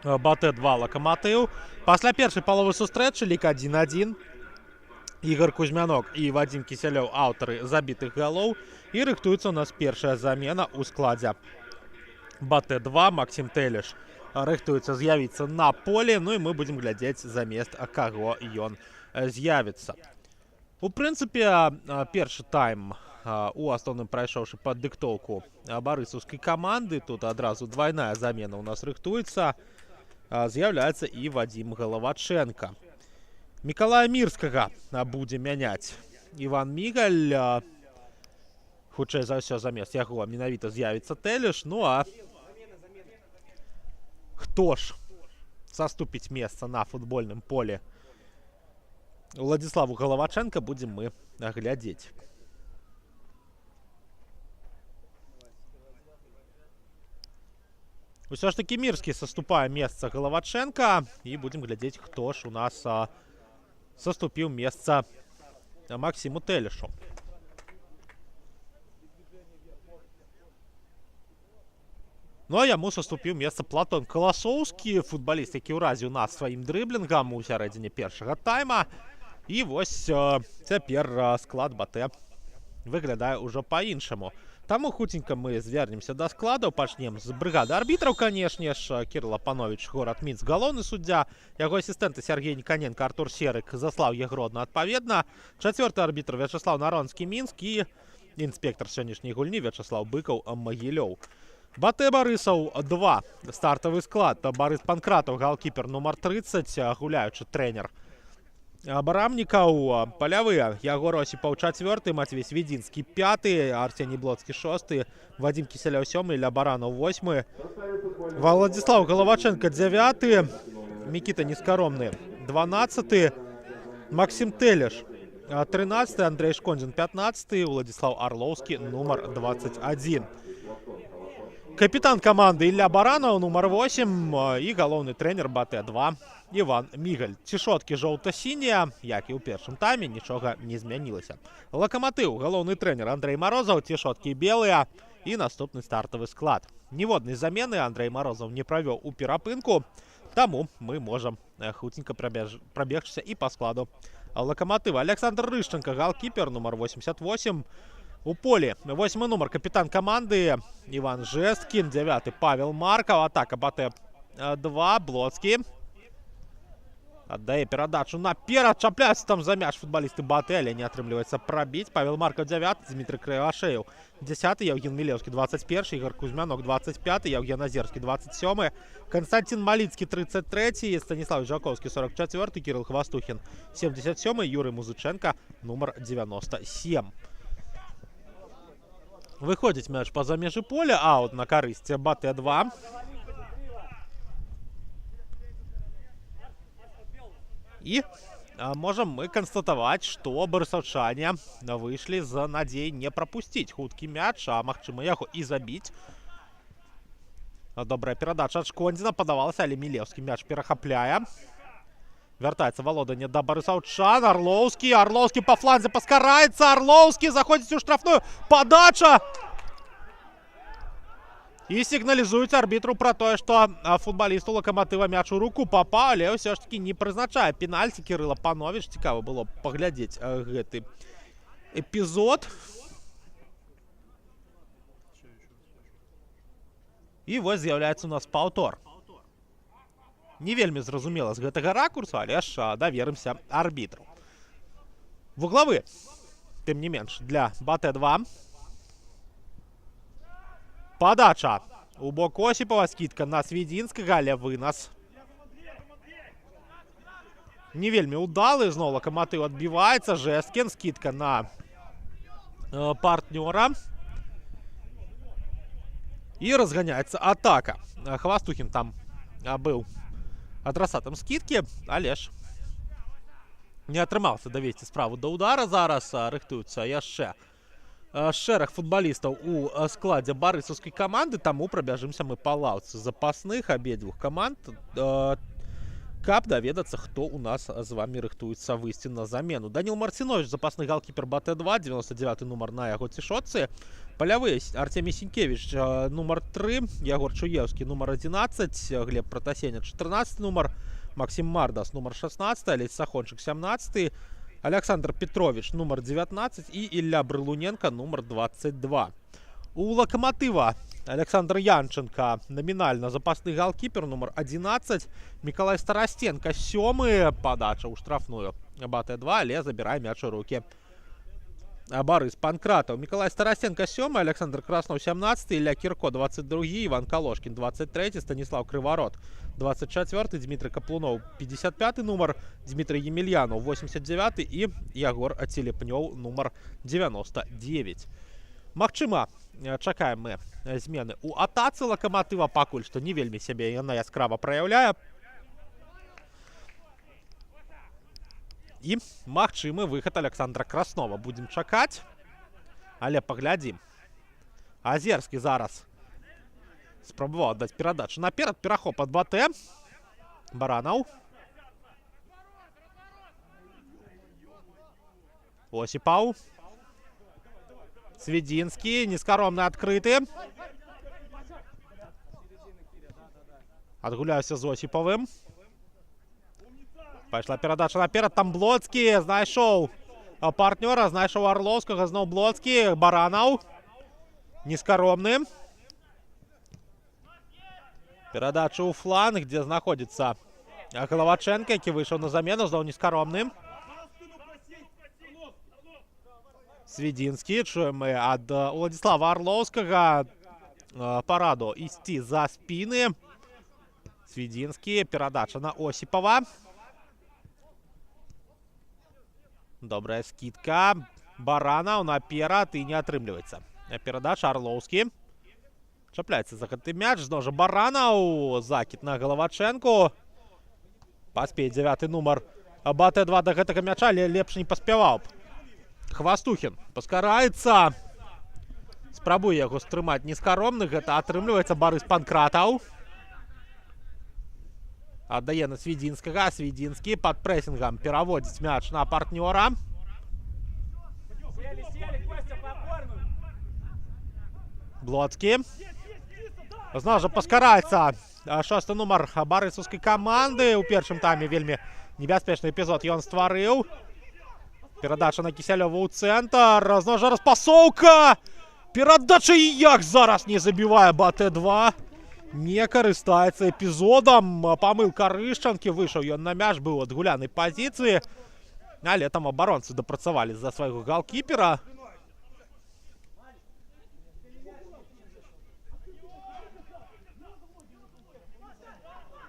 БАТЭ-2 Лакаматыў. Пасля першай паловы сустрэчы лік 1-1. Ігор Кузьмянок і Вадзім Кісялёў аўтары забітых галоў. І рыхтуецца у нас першая замена ў складзе БАТЭ-2. Максім Тэлеш рыхтуецца з'явіцца на поле. Ну і мы будзем глядзець замест каго ён з'явіцца. У прынцыпе, першы тайм у асноўным прайшоўшы пад дыктоўку барысаўскай каманды. Тут адразу двайная замена ў нас рыхтуецца. З'яўляецца і Вадзім Галавачэнка. Мікалая Мірскага будзе мяняць Іван Мігаль. Хутчэй за ўсё замест яго менавіта з'явіцца Тэлеш. Ну а хто ж саступіць месца на футбольным поле Владзіславу Галавачэнка, будзем мы глядзець. Усё ж такі Мірскі саступае месца Галавачэнка. І будзем глядзець, хто ж у нас саступіў месца Максіму Тэлешу. Ну а яму саступіў месца Платон Каласоўскі, футбаліст, які ўразіў нас сваім дрыблінгам у сярэдзіне першага тайма. І вось цяпер склад БАТЭ выглядае ўжо па-іншаму. Таму хуценька мы звернемся да складаў. Пачнем з брыгады арбітраў, канешне ж. Кірыл Апановіч, горад Мінск, галоўны суддзя. Яго асістэнты Сергей Никоненко, Артур Серык, Заслаў Ягродна адпаведна. Чацвёрты арбітр Вячаслаў Наронскі, Мінск. І інспектор сённяшняй гульні Вячаслаў Быкаў, Магілёў. БАТЭ Барысаў 2. Стартавы склад. Барыс Панкратаў, галкіпер нумар 30, гуляючы трэнер Абарамнікаў. Палявыя: Ягор Осіпаў 4, Матвей Свідзінскі 5, Арсеній Блоцкі 6, Вадзім Кісялёў 7, Ілля Баранаў 8, Владзіслаў Галавачэнка 9, Мікіта Нескаромны 12, Максім Тэлеш 13, Андрей Шкондзін 15, Владзіслаў Арлоўскі нумар 21. Капітан каманды Ілля Баранаў нумар 8 і галоўны трэнер БАТЭ-2 Іван Мігаль. Цішоткі жоўта-сінія, як і ў першым тайме, нічога не змянілася. Лакаматыў, галоўны трэнер Андрей Марозаў, цішоткі белыя і наступны стартавы склад. Ніводнай замены Андрей Марозаў не правёў у перапынку, таму мы можам хуценька прабегчыся і па складу Лакаматыва. Александр Рышченко, галкіпер нумар 88. У полі 8 нумар капітан каманды Іван Жэсткін, 9 Павел Маркаў. Атака БАТЭ-2, Блоцкі аддае перадачу наперад, чапляюцца там за мяч футбалісты БАТЭ, але не атрымліваецца прабіць. Павел Маркаў 9, Дмітрый Кривошеев 10, Евген Мілеўскі 21, Ігор Кузьмянок 25, Евген Азерскі 27, Константин Маліцкі 33, Станіслав Жаковскі 44, Кирилл Хвастухін 77, Юрий Музыченко нумар 97. Выходзіць мяч па-за межы поля, аут на карысць БАТЭ-2. І можам мы канстатаваць, што барысаўчане выйшлі з надзей не прапусціць хуткі мяч, а магчыма яго і забіць. Добрая перадача ад Шкондзіна падавалася, але Мілеўскі мяч перахапляе. Вяртаецца валоданне да барысаўчан. Арлоўскі па фланзе паскараецца. Арлоўскі заходзіць у штрафную. Падача! І сігналізуюць арбітру пра тое, што футбалісту Лакаматыва мяч у руку папаў, але ўсё ж такі не прызначае пенальці. Кірыл Апановіч. Цікава было паглядзець гэты эпізод. І вось з'яўляецца у нас паўтор. Не вельмі зразумела з гэтага ракурсу, але ж даверымся арбітру. Вуглавы, тым не менш, для БАТЭ-2. Падача у бок Осіпава, скідка на Свідзінскага, але вынас не вельмі ўдалы. Зноў Лакаматыў адбіваецца. Жэсткін, скідка на партнёра. І разганяецца атака. Хвастухін там быў адрасатам скідкі, але ж не атрымаўся давесці справу да ўдара. Зараз рыхтуюцца яшчэ шэраг футбалістаў у складзе барысаўскай каманды, таму прабяжымся мы па лаўцы запасных абедзвюх каманд. каб даведацца, хто у нас з вами рыхтуецца выйсці на замену. Данил Марцинович, запасны галкіпер БТ2, 99 нумар на яго цішотцы. Палявы Артемий Сенкевич, нумар 3, Ягор Чуевский, нумар 11, Глеб Протасеня, 14 нумар, Максим Мардас, нумар 16, Олесь Сахончик, 17, Александр Петрович, нумар 19 и Илья Брылуненко, нумар 22. У Локомотива Александр Янченко, номинально запасный голкипер, номер 11. Миколай Старостенко, 7. Подача у штрафную. БТ2, але забирай мяч у руки. Борис Панкратов. Миколай Старостенко, 7. Александр Краснов, 17. Илья Кирко, 22. Иван Колошкин, 23. Станислав Криворот, 24. Дмитрий Каплунов, 55 номер. Дмитрий Емельянов, 89. И Ягор Телепнев, номер 99. Магчыма, чакаем мы змены у атацы Локомотива, пакуль што не вельмі сябе яна яскрава праяўляе. І магчымы выхад Александра Краснова. Будем чакаць, але паглядзім. Азерскі зараз спрабаваў аддаць перадачу наперад, перахоп ад БТ. Баранаў. Осипаў. Свидинский, нескоромно открытый. Отгуляюся з Осиповым. Пайшла передача наперед. Там Блоцкий знайшоў партнера, знайшоў Орловскага. Зноў Блоцкий. Баранаў. Нескоромный. Передача у фланг, где находится Головаченко, який вышел на замену. Зноў Нескоромный. Свидинский, чуем мы от Владислава Орловского параду ісці за спины. Свидинский, передача на Осипова. Добрая скидка. Баранов наперад и не атрымліваецца. Передача Орловский. Чапляецца за гэты мяч. Зноў жа Баранов. Закид на Головаченко. Паспее 9 нумар БТ2 до гэтага мяча, але лепш не паспяваў. Хвастухин паскараецца. Спрабуе яго стрымаць нескаромных. Гэта атрымліваецца Борис Панкратаў. Аддае на Свидинскага. Свидинский под прессингом пераводзіць мяч на партнера. Блоцкі. Зноў жа паскараецца 6 нумар барысаўскай каманды. У першым тайме вельмі небяспечны эпізод ён стварыў. Передача на Кисялёва у центр. Зноў жа распасоўка. Передача і як зараз не забівае БТ2. Не карыстаецца эпізодам. Памылка Рышчанкі. Выйшаў ён на мяч, быў адгулянай пазіцыі. Але там абаронцы дапрацавалі за свайго галкіпера.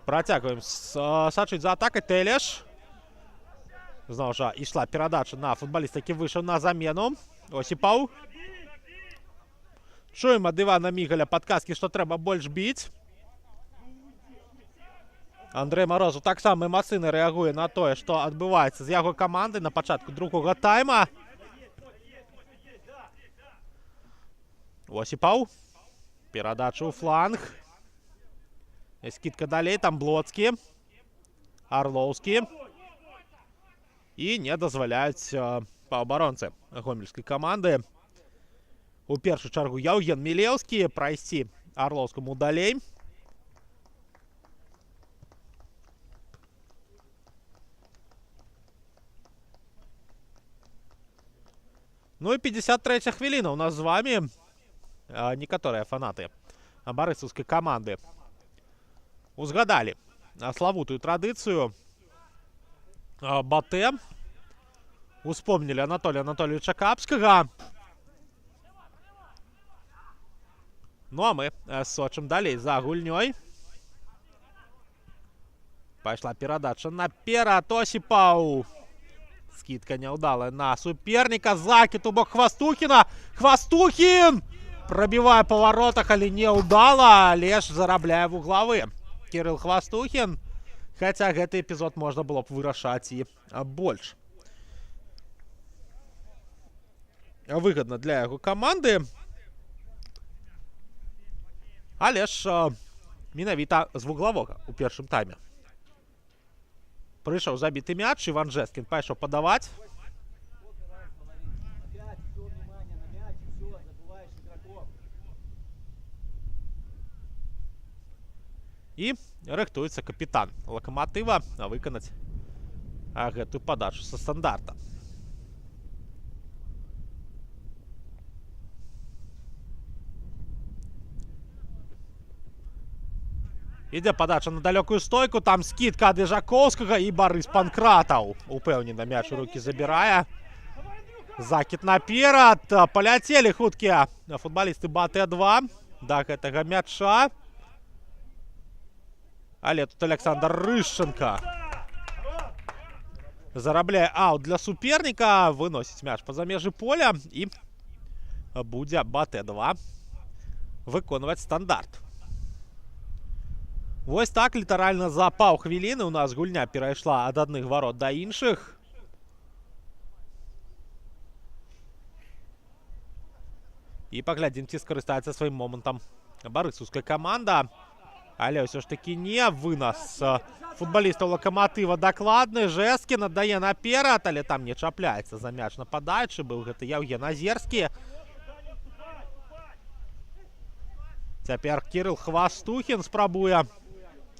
Працягваем сачыць за атакай. Телеш. Зноў жа ішла перадача на футболіста, які выйшаў на замену. Осипаў. Чуем ад Івана Мігаля падказкі, што трэба больш біць. Андрэй Марозу таксама эмацыйна рэагуе на тое, што адбываецца з яго камандай на пачатку другога тайма. Осипаў. Перадача ў фланг. Скидка далей. Там Блоцкі. Орловскі. І не дазваляюць паўабаронцы гомельскай каманды. У першую чаргу Яўген Мілеўскі прайсці Орловскаму далей. Ну і 53-я хвіліна. У нас з вами некаторыя фанаты барысаўскай каманды узгадалі славутую традыцыю БТ. Успомнили Анатолия Анатольевича Капскага. Ну а мы сочим далей за гульнёй. Пайшла перадача наперад. Осипаў. Скидка няўдалая на суперника. Закид у бок Хвастухина. Хвастухин! Пробивая по воротах, але неўдала. Леш зарабляе в угловы. Кирилл Хвастухин. Хотя гэты эпизод можно было б вырашаць і больш. Выгодна для яго каманды. Але ж менавіта з вуглавога у першым тайме. Прыйшоў забіты мяч, Іван Жэскін пайшоў падаваць. І рыхтуецца капітан Лакаматыва выканаць гэтую падачу са стандарта. Ідзе падача на далёкую стойку, там скидка ад Іжакоўскага і Барыс Панкратаў. Упэўнена мяч у рукі забірае. Закід наперад, паляцелі хуткія футбалісты БАТЭ-2 да гэтага мяча. Але тут Александр Рышченко зарабляе аут для суперніка, выносіць мяч па-за межы поля і будзе БАТЭ-2 выконваць стандарт. Вось так літаральна за паўхвіліны у нас гульня перайшла ад адных варот да іншых. І паглядзім, ці скарыстаецца сваім момантам барысаўская каманда. Але ўсё ж такі не вынас футбалістаў Лакаматыва дакладны. Жэскін аддае наперад, але там не чапляецца за мяч нападаючы. Быў гэта Яўген Азерскі. Цяпер Кірыл Хвастухін спрабуе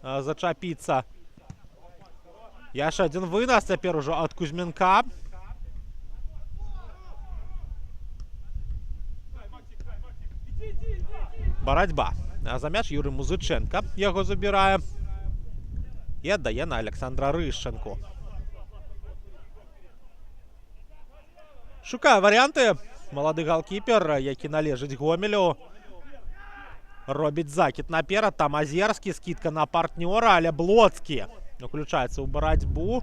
зачапіцца. Яшчэ адзін вынас, цяпер ужо ад Кузьменка. Барацьба. За мяч Юрый Музыченко яго забірае і аддае на Александра Рышченку. Шукае варыянты. Малады галкіпер, які належыць Гомелю. Робіць закід наперад, там Азерскі, скидка на партнёра, але Блоцкі уключаецца ў барацьбу.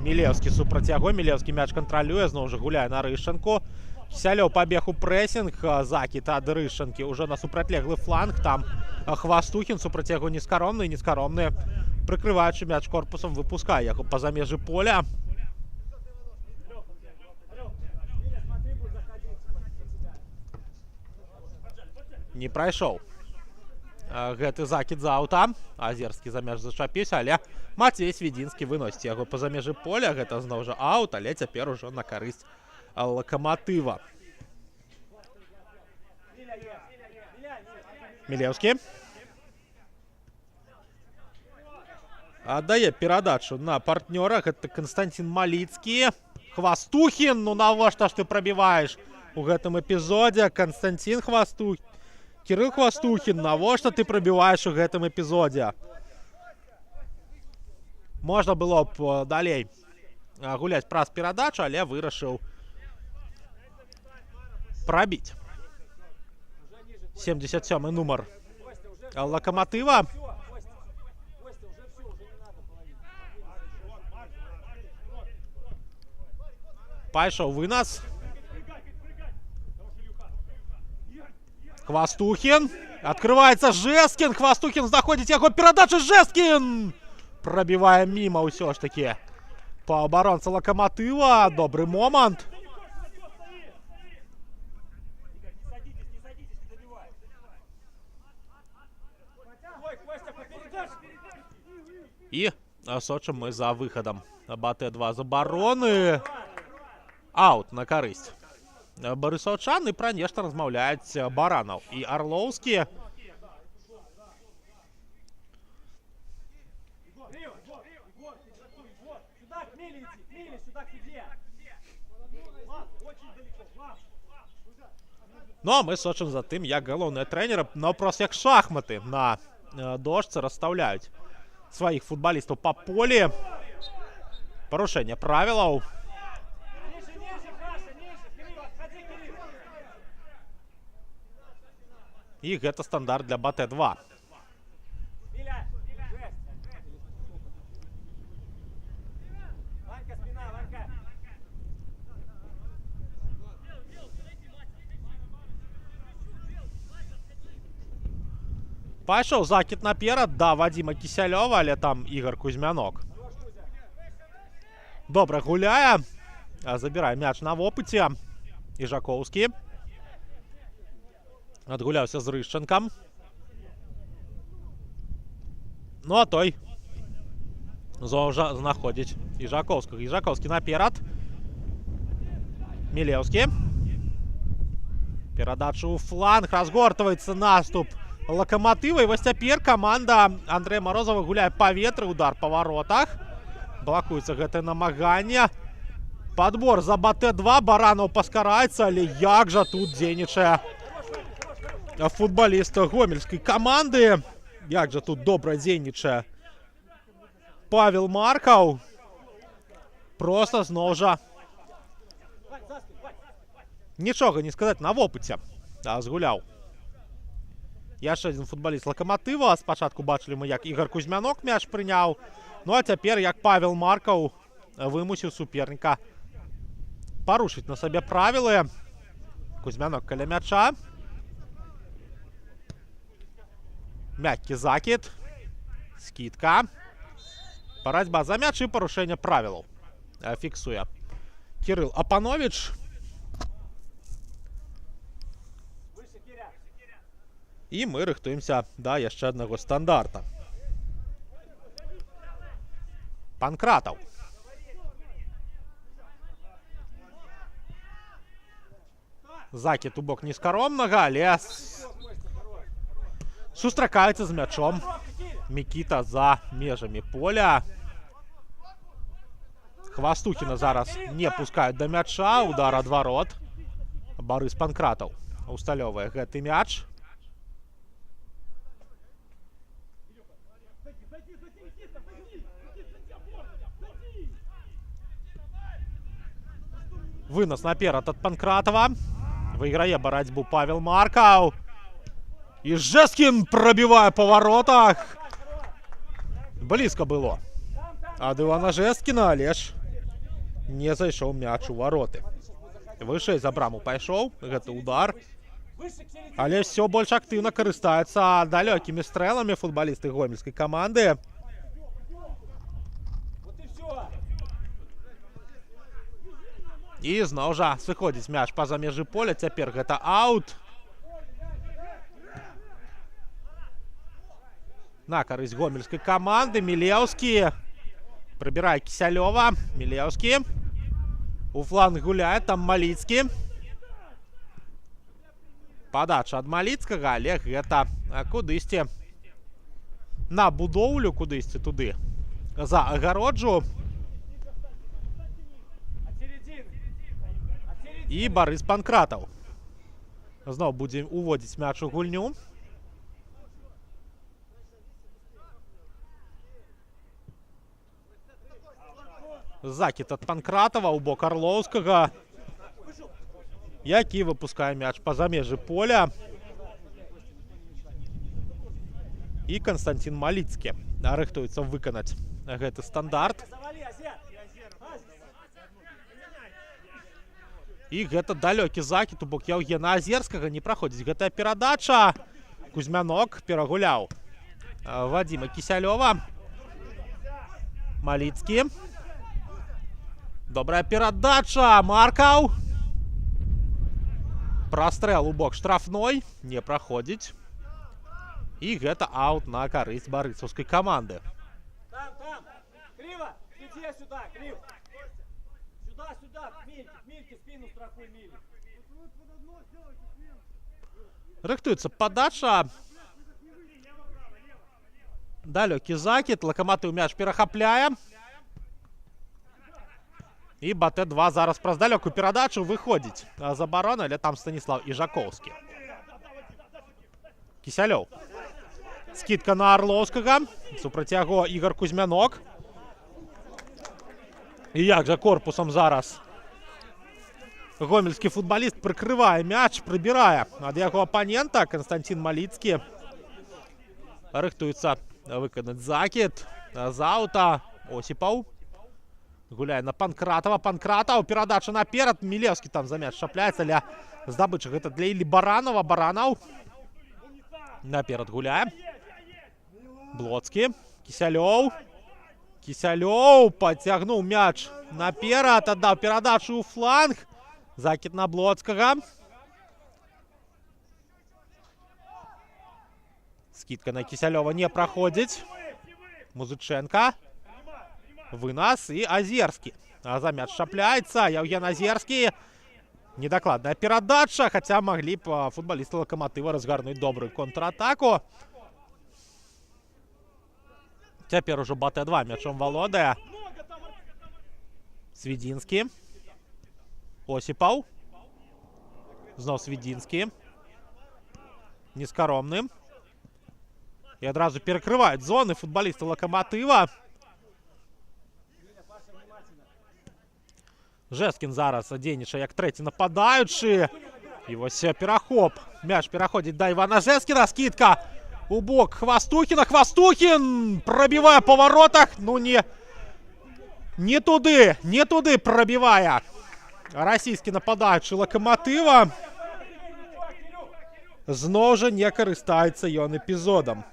Мілеўскі супраць яго, Мілеўскі мяч кантралюе, зноў жа гуляе на Рышченку. Кісялёў пабег у прэсінг, закід ад Рышченкі ўжо на супрацьлеглы фланг, там Хвастухін супраць яго нескаромны, прыкрываючы мяч корпусам, выпускае яго па-за межы поля. Не прайшоў гэты закід з аўта. Азерскі за мяч зачапіўся, але Мацвей Свідзінскі выносіць яго па-за межы поля. Гэта зноў жа аўт, але цяпер ужо на карысць Лакаматыва. Мілеўскі аддае перадачу на партнёра. Гэта Канстанцін Маліцкі. Хвастухін, ну навошта ж ты прабіваеш у гэтым эпізодзе? Канстанцін Хвастухін. Кірыл Хвастухін, навошта ты прабіваеш у гэтым эпізодзе? Можна было б далей гуляць праз перадачу, але вырашыў прабіць. 77-й нумар Лакаматыва. Пайшоў вынас. Хвастухін. Открываецца Жэскін. Хвастухін знаходзіць яго перадачу. Жэскін прабівае міма ўсё ж такі. Паўабаронца Лакаматыва. Добры момант. І сочым мы за выхадам БАТЭ-2 з абароны. Аут на карысць барысаўчан, і пра нешта размаўляюць Баранаў і Арлоўскі. Ну а мы сочым за тым, як галоўныя трэнеры наўпрост як шахматы на дошцы расстаўляюць сваіх футбалістаў па полі. Парушэнне правілаў. І гэта стандарт для БАТЭ-2. Пайшоў закід наперад да Вадзіма Кісялёва, але там Ігор Кузьмянок добра гуляе. Забірае мяч на вопыце. Іжакоўскі адгуляўся з Рышченкам. Ну а той Знову знаходить Іжаковського. Іжаковський наперед. Мілевський. Передачу у фланг. Разгортывается наступ Локомотива. И вот теперь команда Андрея Морозова гуляет по ветру. Удар по воротах. Блокуется гэтае намаганне. Подбор за БТ-2. Баранов паскараецца, але як жа тут дзейнічае футболіст гомельскай каманды. Як жа тут добра дзейнічае Павел Маркаў. Просто зноў жа нічога не сказаць, на вопыце згуляў. Яшчэ адзін футболіст Локомотива. Спачатку бачылі мы, як Ігор Кузьмянок мяч прыняў. Ну а цяпер як Павел Маркаў вымусіў суперніка парушыць на сабе правілы. Кузьмянок каля мяча. Мягкий закид. Скидка. Борьба за мяч и порушение правил. Фиксуя Кирилл Апанович. И мы рыхтуемся до яшчэ аднаго стандарта. Панкратаў. Закид у бок нескаромнага, але сустракаецца з мячом Микита за межамі поля. Хвастухіна зараз не пускаюць да мяча. Удар ад ворот. Барыс Панкратаў усталёўвае гэты мяч. Вынос наперад ад Панкратова. Выйграе барацьбу Павел Маркаў. И Жескин пробивая по воротах. Близко было ад Ивана Жескина, але ж не зайшоў мяч у вороты. Вышэй за браму пайшоў гэты удар. Але все больш актыўна карыстаюцца далёкімі стрэламі футболісты гомельскай каманды. І зноў жа сыходзіць мяч па-за межы поля. Цяпер гэта аут. На карысць гомельскай каманды. Мілеўскі прыбірае Кісялёва. Мілеўскі у фланг гуляе, там Маліцкі. Падача ад Маліцкага, але гэта кудысьці на будоўлю, кудысьці туды за агароджу. І Барыс Панкратаў зноў будзе уводзіць мяч у гульню. Закид ад Панкратова у бок Арлоўскага, які выпускае мяч па-за межы поля. І Константин Маліцкі рыхтуецца выканаць гэты стандарт. І гэта далёкі закид у бок Яўгена Азерскага. Не праходзіць гэтая перадача. Кузьмянок перагуляў Вадзіма Кісялёва. Маліцкі. Добрая перадача. Маркаў. Прастрэл у бок штрафной. Не праходзіць. І гэта аут на карысць барысаўскай каманды. Там. Криво. Иди сюда, криво. Сюда. Мильки, спину страхуй, Мильки. Рыхтуецца падача. Далёкі закид. Локомотив мяч перахапляе. І БТ-2 зараз праз далёкую перадачу выходзіць з абароны, але там Станіслав Іжаковскі. Кісялёў. Скидка на Арлоўскага. Супраць яго Ігор Кузьмянок. І як жа корпусам зараз гомельскі футболіст прыкрывае мяч, прыбірае ад яго апанента. Константин Маліцкі рыхтуецца выканаць закид з аута. Осіпаў гуляе на Панкратова. Панкратаў, перадача наперад. Мілевскі там за мяч шапляецца, але здабыча гэта для Іллі Баранова. Баранаў наперад гуляе. Блоцкі. Кісялёў. Кісялёў пацягнуў мяч наперад, аддаў перадачу ў фланг. Закид на Блоцкага. Скидка на Кісялёва не праходзіць. Музыченко. Вынос и Азерский. А за мяч шапляется. Евген Азерский. Недокладная передача, хотя могли бы футболисты Локомотива разгорнуть добрую контратаку. Теперь уже БТ-2 мячом володая. Свідінський. Осіпов. Знов Свідінський. Нескоромним. І одразу перекривають зони футболісти Локомотива. Жескін зараз дзейнічає як третій нападаючий. І ось перехоп. Мяч переходить до Івана Жескіна. Скидка у бок Хвастухіна. Хвастухін пробиває по воротах. Ну не туди пробиває російський нападаючий Локомотива. Знову ж не користається ён епізодом.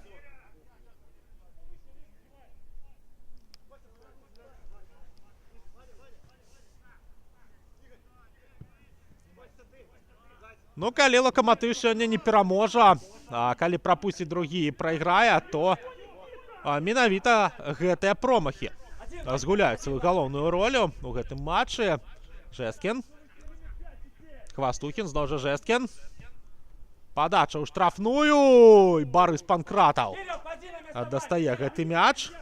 Ну, калі Локомотив сёння не пераможа, а калі прапусціць другі і прайграе, то менавіта гэтыя промахі згуляюць сваю галоўную ролю у гэтым матчы. Жескін. Хвастухін, зноў жа Жескін. Падача ў штрафную. І Барыс Панкратаў дастае гэты мяч.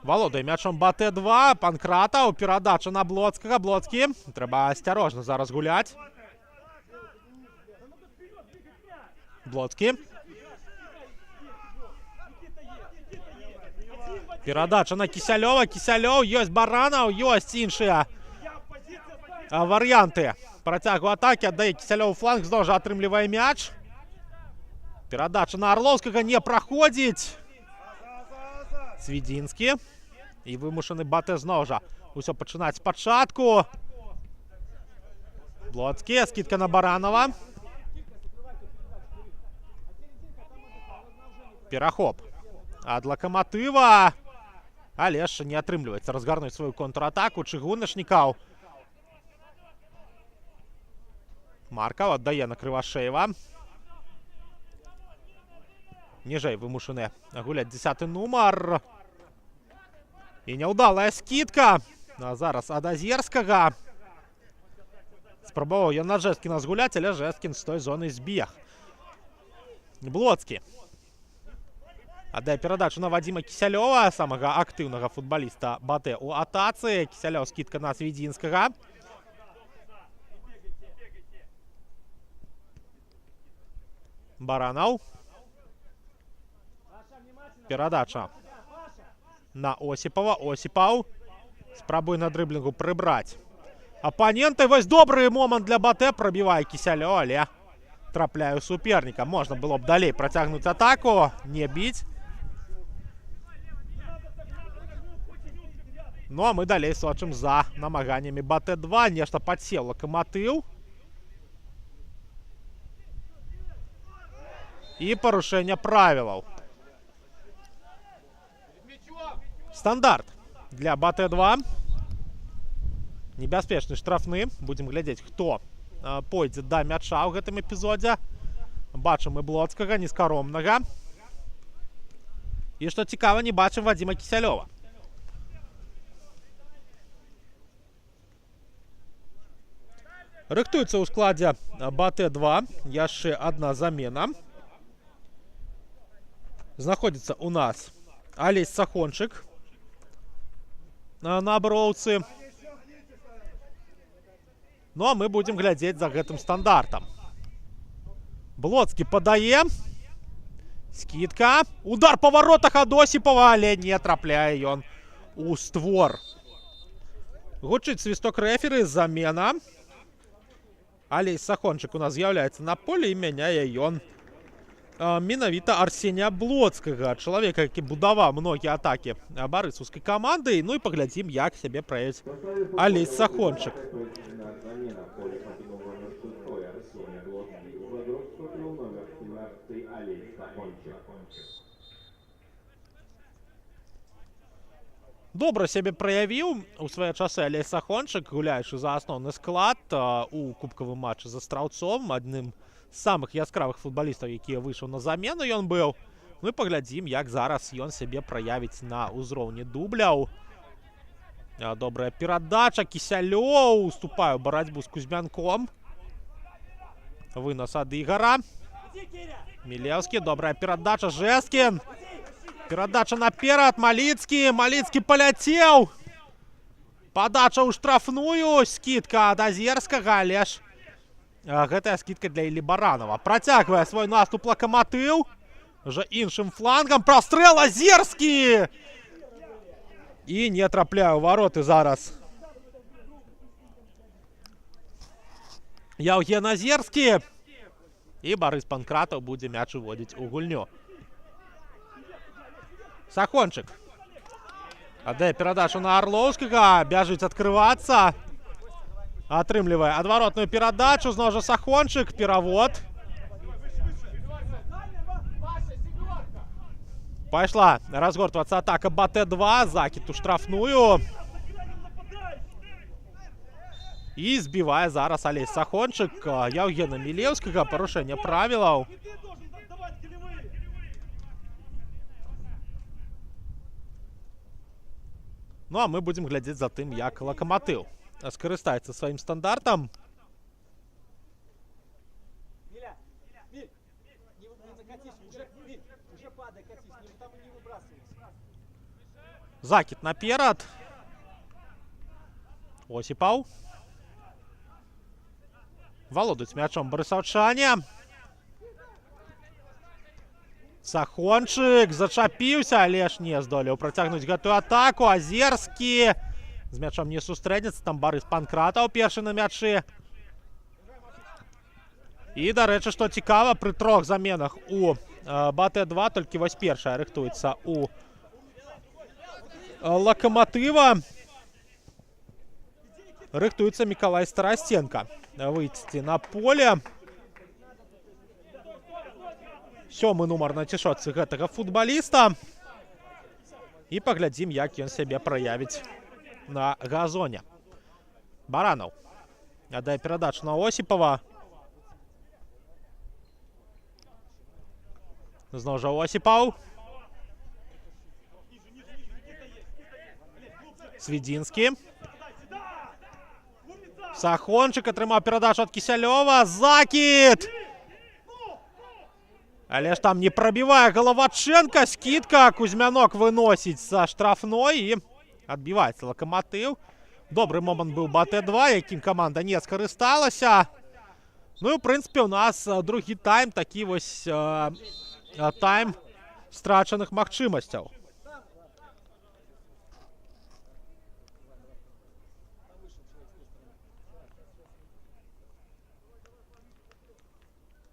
Володає мячом БТ-2. Панкратаў. Перадача на Блоцкага. Блоцкі. Трэба асцярожна зараз гуляць. Блоцкі. Перадача на Кісялёва. Кісялёў. Ёсць Баранаў. Ёсць іншыя варыянты працягу атакі. Аддае Кісялёў фланг. Зноў жа атрымлівае мяч. Перадача на Арлоўскага не праходзіць. Свідінскі. І вымушаны БТ зноў жа усё пачынаць спачатку. Блоцкі. Скидка на Баранова. Перахоп ад Локомотива. Але ж не атрымліваецца разгарнуць сваю контратаку. Чыгуначнікаў. Маркаў аддае на Крывашеева. Ніжэй вымушаны гуляць 10-й нумар. І няўдалая скидка. А зараз ад Азерскага. Спрабаваў ён на Жескіна згуляць, але Жескін з той зоны збег. Блоцкі. Аддае перадачу на Вадзіма Кісялёва, самага актыўнага футбаліста БТ у атацы. Кісялёў, скидка на Свідзінскага. Баранаў. Перадача на Осіпова. Осіпаў. Спрабуе на дрыблінгу прыбраць апанента. Вось добры момант для БТ. Прабівае Кісялёў, але трапляе суперніка. Можна было б далей працягнуць атаку. Не біць. Ну, а мы далей сочым за намаганнямі БТ-2. Нешта падсеў Локомотив. І парушэнне правілаў. Стандарт для БТ-2. Небяспечны штрафны. Будем глядзець, хто пойдзе да мяча ў гэтым эпізодзе. Бачым і Блоцкага, нескаромнага. І што цікава, не бачым Вадзіма Кісялёва. Рыхтуецца ў складзе БТ-2 яшчэ адна замена. Знаходзіцца у нас Алесь Сахончык на аброўцы. Ну, а мы будем глядзець за гэтым стандартам. Блоцкі падае. Скидка. Удар по воротах ад Осіпова, але не трапляе ён у створ. Гучыць свісток рэферы. Замена. Алесь Сахончык у нас з'яўляецца на полі і мяняе ён менавіта Арсенія Блоцкага, чалавека, які будаваў многія атакі барысаўскай каманды. Ну і паглядзім, як сябе праявіць Алесь Сахончык. добра сябе праявіў у свае часы Алесь Сахончык, гуляючы за асноўны склад у кубкавым матчы за Страўцом, адным з самых яскравых футбалістаў, якія выйшаў на замену ён быў. Мы паглядзім, як зараз ён сябе праявіць на ўзроўні дубляў. Добрая перадача, Кісялёў уступае ў барацьбу з Кузьмянком. Вынос ад Ігара. Мілеўскі, добрая перадача, Жэскін. Перадача наперад, Маліцкі. Маліцкі паляцеў. Падача ў штрафную. Скідка ад Азерскага, але ж гэтая скідка для Іллі Баранова. Працягвае свой наступ Лакаматыў. Уже іншым флангам. Прастрэл Азерскі. І не трапляе ў вароты зараз. Яўген Азерскі. І Барыс Панкратаў будзе мяч уводзіць у гульню. Сахончык. Аддае перадачу на Арлоўскага. Бяжыць адкрывацца. Атрымлівае адваротную перадачу. Зноў жа Сахончык. Перавод. Пайшла разгортвацца атака БТ-2. Закід у штрафную. І збівае зараз Алесь Сахончык Яўгена Мілеўскага. Парушэнне правілаў. Ну, а мы будзем глядзець за тым, як Лакаматыў скарыстаецца сваім стандартам. Закід наперад. Осіпаў. Валодаюць мячом барысаўчане. Сахончык зачапіўся, але ж не здолеў працягнуць гэтую атаку. Азерскі з мячом не сустрэнецца. Там Барыс Панкратаў першы на мячы. І, дарэчы, што цікава, пры 3 заменах у БТ-2 толькі вось першая рыхтуецца у Лакаматыва. Рыхтуецца Мікалай Старасценка выйсці на поле. 7-й нумар на цішотцы гэтага футбаліста. І паглядзім, як ён сябе праявіць на газоне. Баранаў аддае перадачу на Осіпава. Зноў жа Осіпаў. Свідзінскі. Сахончык атрымаў перадачу ад Кісялёва. Закід! Але ж там не прабівае Галаваченка. Скідка. Кузьмянок выносіць са штрафной і адбіваецца Лакаматыў. Добры момант быў БТ-2, якім каманда не скарысталася. Ну і, ў прынцыпе, у нас другі тайм, такі вось тайм страчаных магчымасцяў.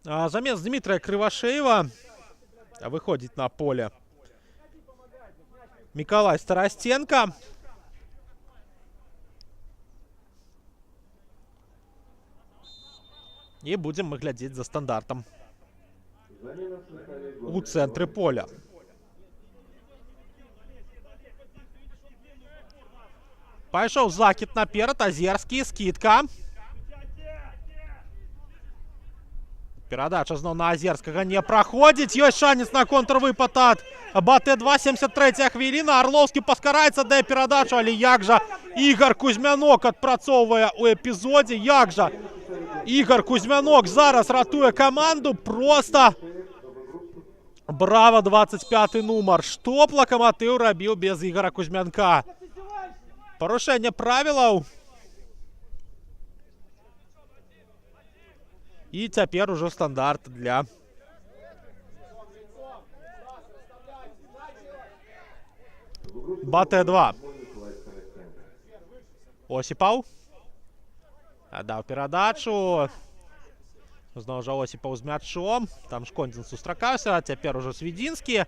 Замест Дмітрия Крывашеева выходзіць на поле Мікалай Старасценка. І будзем мы глядзець за стандартам у цэнтры поля. Пайшоў закід наперад. Азерскі. Скідка. Перадача зноў на Азерскага не праходзіць. Ёсць шанец на контрвыпад ад БТ-2. 73-я хвіліна. Арлоўскі паскараецца, дае перадачу, але як жа Ігар Кузьмянок адпрацоўвае ў эпізодзе. Як жа Ігар Кузьмянок зараз ратуе каманду. Проста брава, 25-й нумар. Што б Лакаматыў рабіў без Ігара Кузьмянка? Парушэнне правілаў. І цяпер ужо стандарт для БТ-2. Осіпаў. Аддаў перадачу. Зноў жа Осіпаў з мячом. Там Шкондзін сустракаўся. Цяпер ужо Свідзінскі.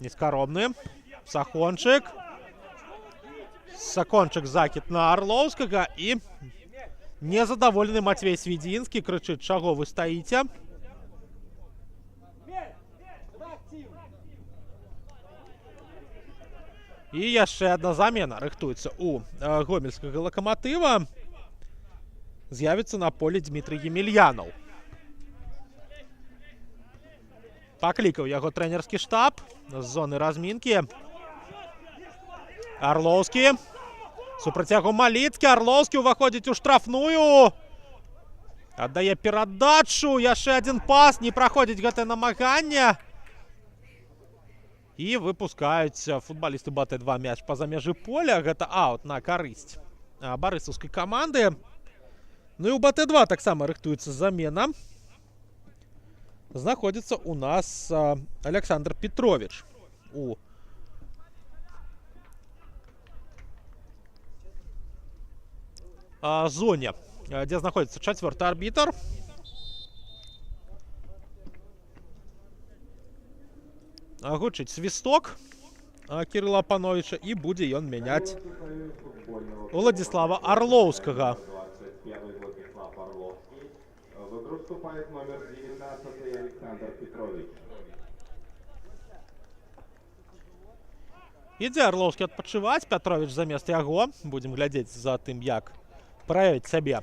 Нескаробны. Сахончык. Сахончык закід на Арлоўскага. І незадаволены Мацвей Свідзінскі. Крычыць, чаго вы стаіце? І яшчэ одна замена рыхтуецца у гомельскага Локомотива. З'явіцца на поле Дмитрий Емельянов. Паклікаў яго трэнерскі штаб з зоны размінкі. Орловскі. Супраць яго Маліцкі. Орловскі ўваходзіць у штрафную. Аддае перадачу. Яшчэ один пас. Не праходзіць гэтае намаганне. І выпускаюць футболісты БТ-2 мяч па-за межы поля. Гэта аут на карысць барысаўскай каманды. Ну і у БТ-2 таксама рыхтуецца замена. Знаходзіцца у нас Александр Петрович у зоне, дзе знаходзіцца чацвёрты арбітр. Гучыць свісток Кирилла Пановича, і будзе ён мяняць Владислава Орловскага. В игру вступает номер 19 Александр Петрович. Ідзе Орловскі адпачываць, Петрович замест яго. Будзем глядзець за тым, як праявіць сябе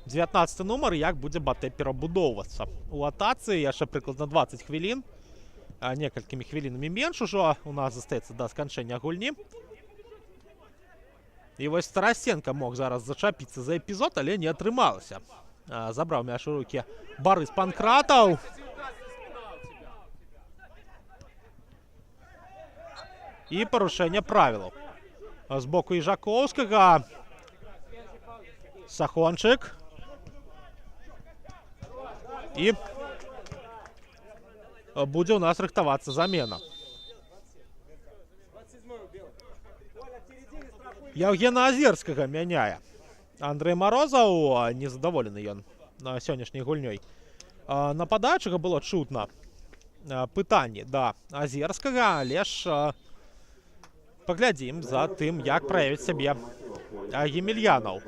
19 нумар, як будзе БТ перабудоўвацца. У атацы яшчэ прыкладна 20 хвілін. Некалькімі хвілінамі менш ужо у нас застаецца да сканчэння гульні. І вось Тарасенко мог зараз зачапіцца за эпізод, але не атрымалася. Забраў мяч у рукі Барыс Панкратаў. І парушэнне правілаў з боку Іжаковскага. Сахончык. І будзе у нас рыхтавацца замена. Яўгена Азерскага мяняе Андрэй Марозаў. Незадаволены ён сённяшняй гульнёй нападаючага. Было чутна пытанні да Азерскага, але ж паглядзім за тым, як праявіць сябе Емельянов.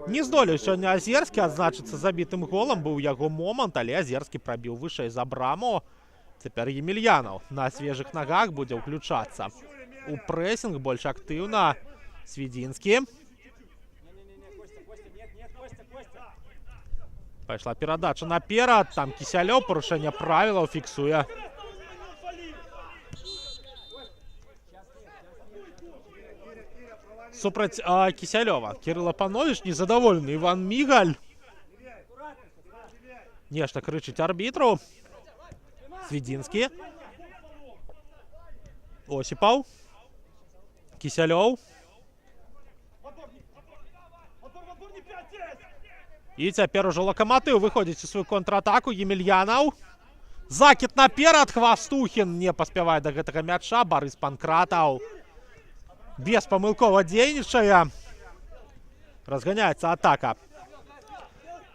Не здолеў сёння Азерскі адзначыцца забітым голам. Быў яго момант, але Азерскі прабіў вышэй за браму. Цяпер Емельянов на свежых нагах будзе ўключацца у прэсінг больш актыўна. Свідзінскі. Пайшла перадача наперад. Там Кісялёў, парушэнне правілаў фіксуе. Супраць Кісялёва Кирилла Панович незадаволены Іван Мігаль. Нешта крычыць арбітру. Свідзінскі. Осіпаў. Кісялёў. І цяпер ужо Локомотив выходзіць у сваю контратаку. Емельянов. Закід наперад. Хвастухін не паспявае да гэтага мяча. Барыс Панкратаў беспамылкова дзейнічае. Разганяецца атака.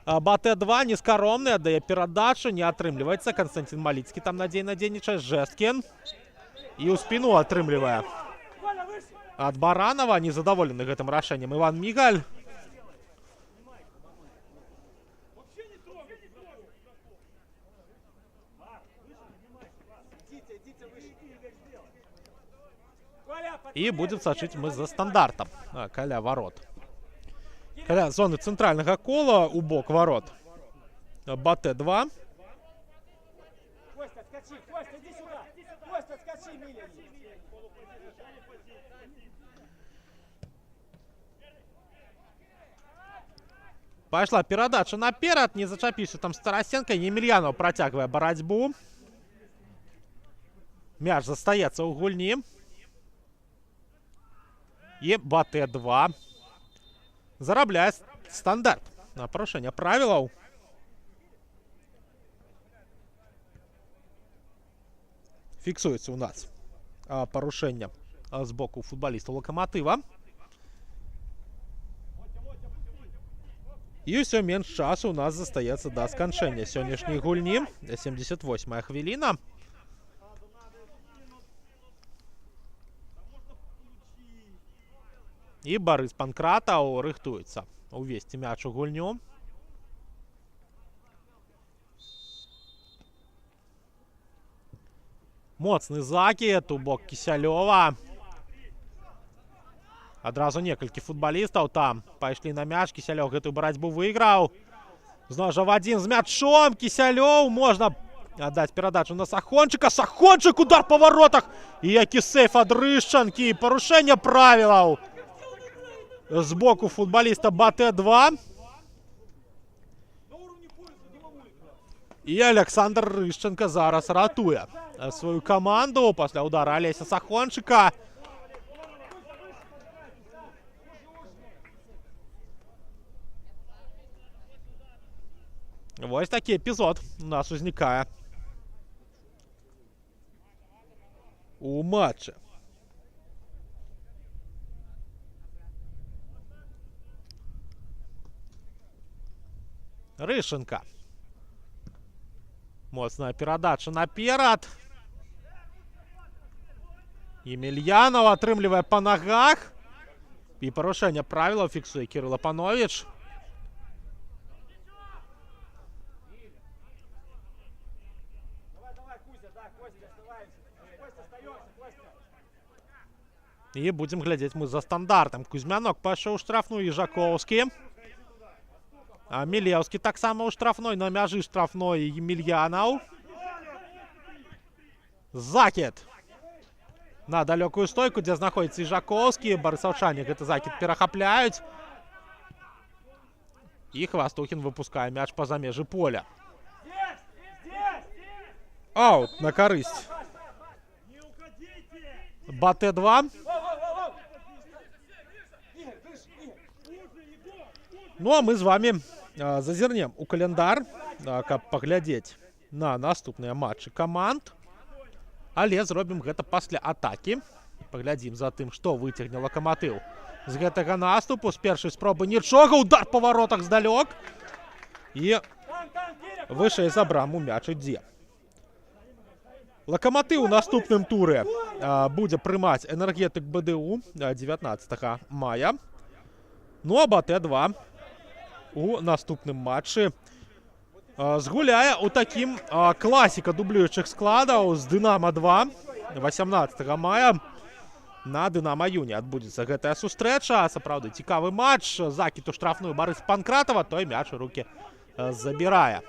БТ-2 нескаромны, аддае перадачу, не атрымліваецца. Константин Маліцкі там надзейна дзейнічае. Жесткін. І ў спіну атрымлівае ад Баранова. Незадаволены гэтым рашэннем Іван Мігаль. І будзем сачыць мы за стандартам каля ворот. Каля зоны цэнтральнага кола у бок ворот. БТ-2. Костя, скачи, Костя, иди сюда. Костя, скачи, Миля. Пайшла перадача наперад. Не зачапіўся там Тарасенко. Емельянов працягвае барацьбу. Мяч застаецца ў гульні. І БТ-2 зарабляе стандарт на парушэнне правілаў. Фіксуецца у нас парушэнне з боку футболістаў Локомотива. І ўсё менш часу у нас застаецца да сканчэння сённяшняй гульні. 78-я хвіліна. І Барыс Панкратаў рыхтуецца увесці мяч у гульню. Моцны закид у бок Кісялёва. Адразу некалькі футбалістаў там пайшлі на мяч. Кісялёў гэтую барацьбу выйграў. Зноў жа в адзін з мячом. Кісялёў, можна аддаць перадачу на Сахончыка. Сахончык, удар па воротах. І які сейф ад Рышчанкі. Парушэнне правілаў з боку футбаліста БТ-2. І Александр Рышчанка зараз ратуе сваю каманду пасля удара Алеся Сахончыка. Вось такі эпізод у нас узнікае у матчы. Рышчанка. Моцная перадача наперад. Емельянов атрымлівае па нагах. І парушэнне правілаў фіксуе Кірыл Апановіч. І будзем глядзець мы за стандартам. Кузьмянок пайшоў у штрафную, Ежаковскі. А Мілеўскі таксама ў штрафной, на мяжы штрафной Емельянов. Закид на далёкую стойку, дзе знаходзіцца Ежаковскі. Барысаўчане гэты закид перахапляюць. І Хвастухін выпускае мяч па-за межы поля. Аут на карысць БТ-2. Ну, а мы з вами зазірнем у календар, каб паглядзець на наступныя матчы каманд. Але зробім гэта пасля атакі. Паглядзім за тым, што выцягне Лакаматыў з гэтага наступу. З першай спробы нічога, удар па варотах здалёк. І вышэй за браму мяч ідзе. Лакаматыў у наступным туры будзе прымаць Энергетык БДУ 19 мая. Ну, а БТ-2 у наступным матчы згуляе ў такім класіка дублюючых складаў з Дынама-2 18 мая. На Дынама-Юні адбудзецца гэтая сустрэча. Сапраўды цікавы матч. Закід у штрафную Барыса Панкратава. Той мяч у рукі забірае.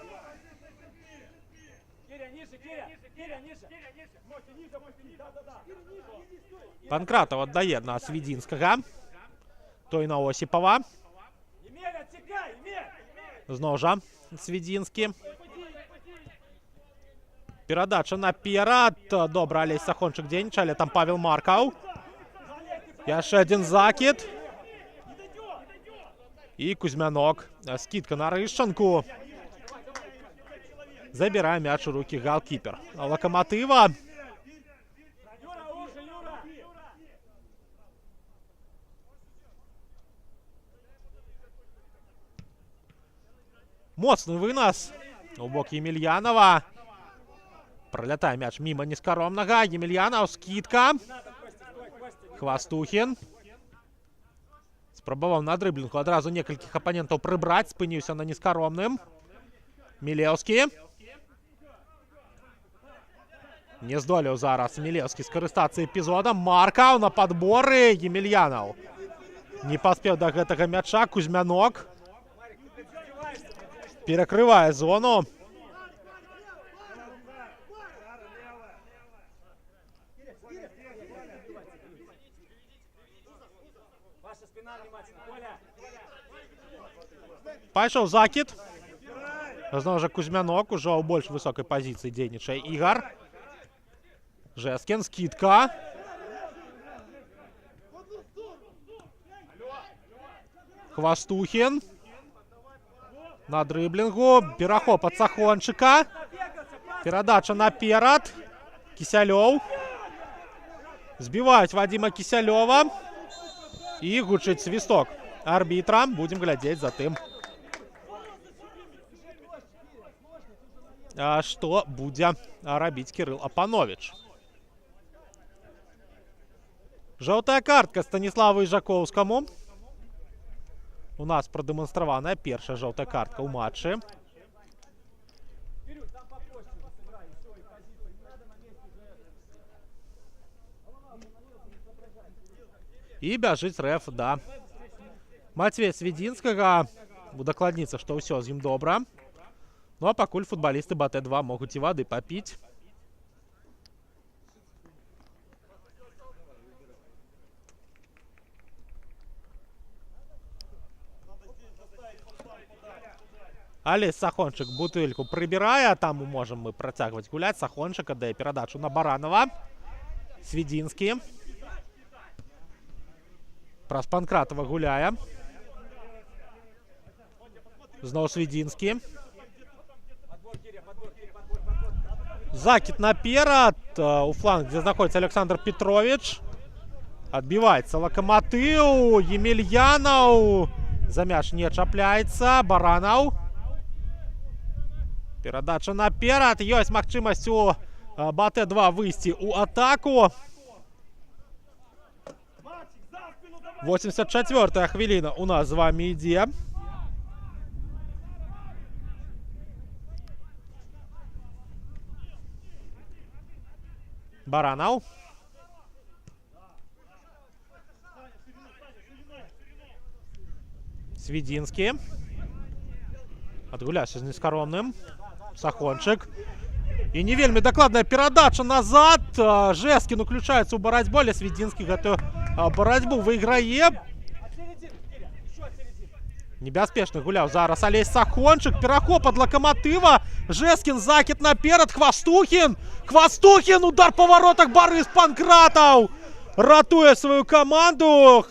Панкратаў аддае на Свідзінскага. Той на Осіпава. Зноў жа Свідзінскі. Перадача наперад. Добра, Алесь Сахончык дзейнічае, але там Павел Маркаў. Яшчэ адзін закід. І Кузьмянок. Скидка на Рышчанку. Забірае мяч у рукі галкіпер Лакаматыва. Моцны вынос у бок Емельянова. Пролятае мяч міма нескаромнага. Емельянов, скидка. Хвастухін. Спрабаваў на дрыблінгу адразу некалькіх апанентаў прыбраць. Спыніўся на нескаромным. Мілеўскі. Не здолеў зараз Мілеўскі скарыстацца эпізодам. Маркаў на падборы. Емельянов не паспеў да гэтага мяча. Кузьмянок перакрывае зону. Пайшоў закід. Зноў жа Кузьмянок ужо ў больш высокай пазіцыі дзейнічае Ігар. Жэскін, скидка. Хвастухін. На дрыблінгу. Перахоп ад Сахончыка. Перадача наперад. Кісялёў. Збіваюць Вадзіма Кісялёва. І гучыць свісток арбітра. Будзем глядзець за тым, што будзе рабіць Кірыл Апановіч. Жоўтая картка Станіславу Ежаковскаму. У нас прадэманстраваная першая жоўтая картка ў матчы. І бяжыць рэф да Матвея Свідзінскага. Удакладніцца, што ўсё з ім добра. Ну а пакуль футбалісты БТ-2 могуць і вады папіць. Але Сахончык бутыльку прыбірае, там можам мы працягваць гуляць. Сахончык аддае перадачу на Баранова. Свідзінскі. Праз Панкратова гуляе. Зноў Свідзінскі. Закід наперад. У фланг, дзе знаходзіцца Александр Петрович. Адбіваецца Лакаматыў. Емельянаў. За мяч не чапляецца. Баранаў. Перадача наперад. Ёсць магчымасць у БТ-2 выйсці ў атаку. 84-я хвіліна у нас з вами ідзе. Баранаў. Свідзінскі. Адгуляўся з нескаромным. Сахончык. І не вельмі дакладная перадача назад. Жэскін уключаецца ў барацьбу, але Свідзінскі гэтую барацьбу выйграе. Небяспечны гуляў зараз Алесь Сахончык. Перахоп ад Лакаматыва. Жэскін, закід наперад. Хвастухін. Хвастухін. Удар па воротах. Барыс Панкратаў ратуе сваю каманду.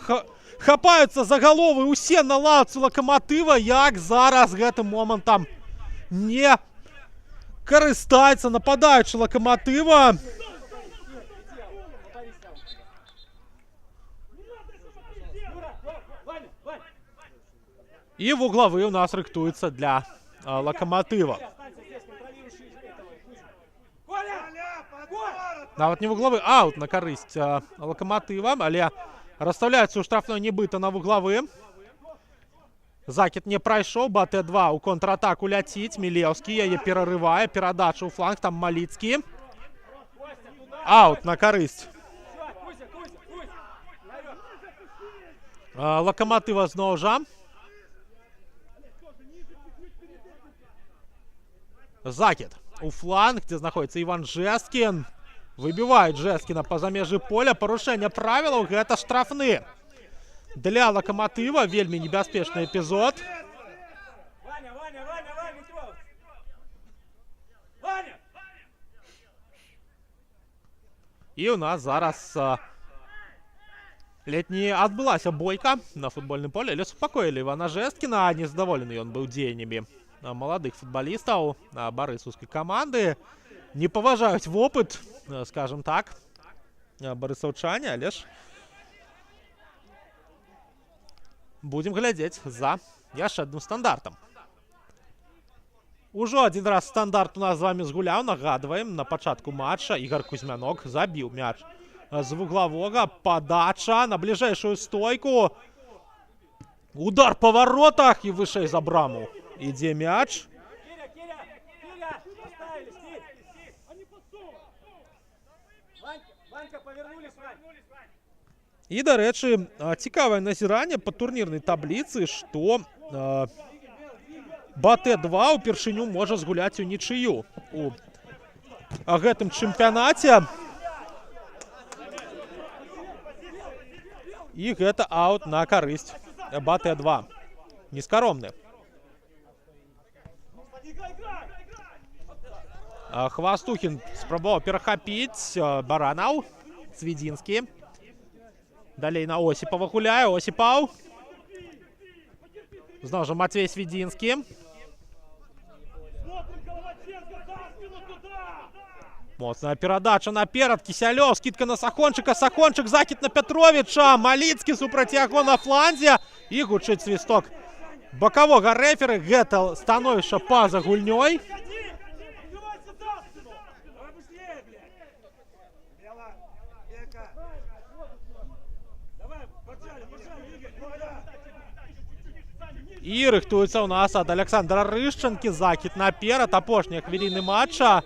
Хапаюцца за галовы усе на лаўцы Лакаматыва. Як зараз гэтым момантам не карыстаецца нападаючы Лакаматыва. І вуглавы у нас рыхтуецца для Лакаматыва. Нават не вуглавы, аут на карысць Лакаматыва, але расстаўляецца ў штрафной нібыта на вуглавы. Закід не прайшоў, БТ-2 у контратаку ляціць. Мілеўскі яе перарывае, перадача ў фланг, там Маліцкі. Аут на карысць Лакаматыва зноў жа. Закід у фланг, дзе знаходіцца Іван Жэскін. Выбіваюць Жэскіна па-за межы поля. Парушэнне правілаў, гэта штрафны. Для Лакаматыва вельмі небяспечны эпізод. І у нас зараз ледь не адбылася бойка на футбольным поле, але супакоілі Івана Жэскіна. Незадаволены ён быў дзеяннямі маладых футбалістаў барысаўскай каманды. Не паважаюць вопыт, скажем так, барысаўчане, але ж будем глядзець за яшчэ адным стандартам. Ужо один раз стандарт у нас з вами згуляў. Нагадваем, на пачатку матча Ігор Кузьмянок забіў мяч з вуглавога. Падача на бліжэйшую стойку. Удар па воротах і вышэй за браму ідзе мяч. І, дарэчы, цікавае назіранне па турнірнай табліцы, што БТ-2 упершыню можа згуляць у нічыю у гэтым чэмпіянаце. І гэта аут на карысць БТ-2. Нескаромны. Хвастухін спрабаваў перахапіць. Баранаў. Свідзінскі. Далей на Осіпова гуляе. Осіпаў. Зноў жа Матвей Свідзінскі. Моцная перадача наперад. Кісялёў. Скидка на Сахончыка. Сахончык. Закід на Петровича. Маліцкі супраць яго на фланзе. І гучыць свісток бакавога рэферы. Гэта становішча па-за гульнёй. І рыхтуецца ў нас ад Александра Рышчанкі. Закід наперад. Апошнія хвіліны матча.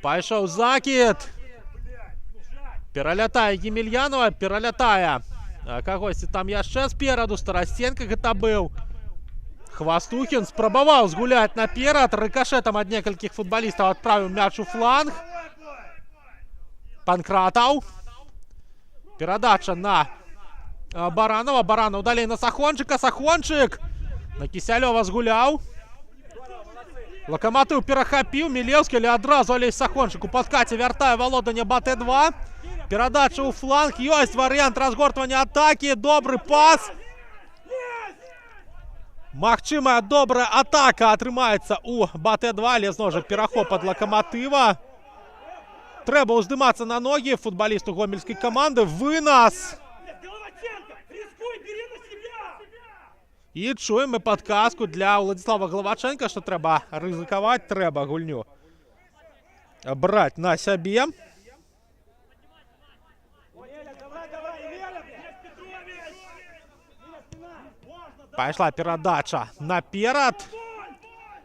Пайшоў закид. Пералятае Емельянова, пералятае кагосьці там яшчэ спераду. Старастенко гэта быў. Хвастухін спрабаваў згуляць наперад. Рыкашэтам ад некалькіх футбалістаў адправіў мяч у фланг. Панкратаў. Перадача на Баранова. Баранов далей на Сахончыка. Сахончык на Кісялёва згуляў. Лакаматыў перахапіў. Мілеўскі, але адразу Алесь Сахончык у падкаце вяртае валоданне БТ-2. Перадача ў фланг. Ёсць варыянт разгортвання атакі. Добры пас. Магчымая добрая атака атрымаецца у БТ-2, але зноў жа перахоп ад Лакаматыва. Трэба ўздымацца на ногі футбалісту гомельскай каманды. Вынас. І чуем мы падказку для Владислава Главаченко, што трэба рызыкаваць, трэба гульню браць на сябе. Пайшла перадача наперад.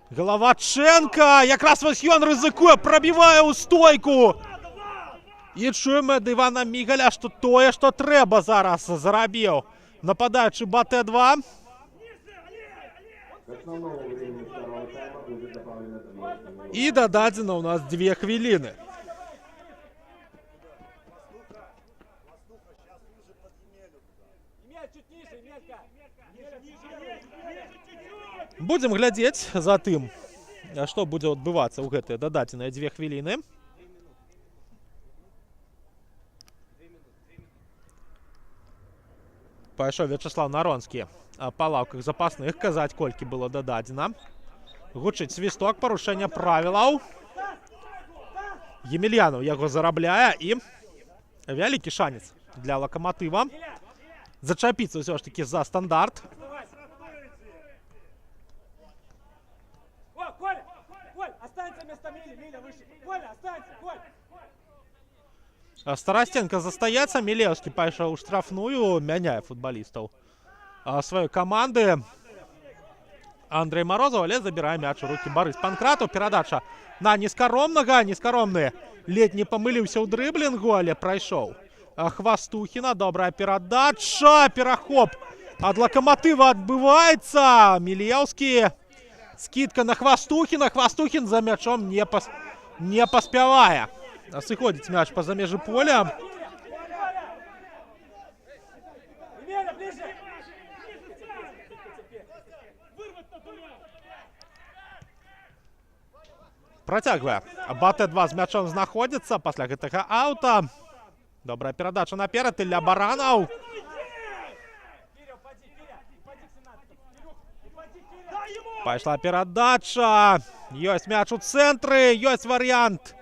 Главаченко. Якраз вось ён рызыкуе, прабівае ў стойку. І чуем ад Івана Мігаля, што тое, што трэба зараз зарабіў нападаючы БТ-2. І дададзена ў нас 2 хвіліны. Будзем глядзець за тым, што будзе адбывацца ў гэтыя дададзеныя 2 хвіліны. Пайшоў Вячеслав Наронскі па лаўках запасных казаць, колькі было дададзена. Гучыць свісток, парушэння правілаў. Емельянов яго зарабляе і вялікі шанец для Лакаматыва зачапіцца ўсё ж такі за стандарт. Старастенко застаецца. Мілеўскі пайшоў у штрафную, мяняе футбалістаў сваёй каманды. Андрей Морозов, але забірае мяч у рукі Барыс Панкратаў. Перадача на Нескаромнага. Нескаромны ледь не памыліўся ў дрыблінгу, але прайшоў Хвастухіна. Добрая перадача. Перахоп ад Лакаматыва адбываецца. Мілеўскі. Скидка на Хвастухіна. Хвастухін за мячом не паспявае сыходзіць мяч па-за межы поля. Працягвае. БТ-2 з мячом знаходзіцца пасля гэтага аута. Добрая перадача наперад. Ілля Баранаў. Пайшла перадача. Ёсць мяч у цэнтры. Ёсць варыянт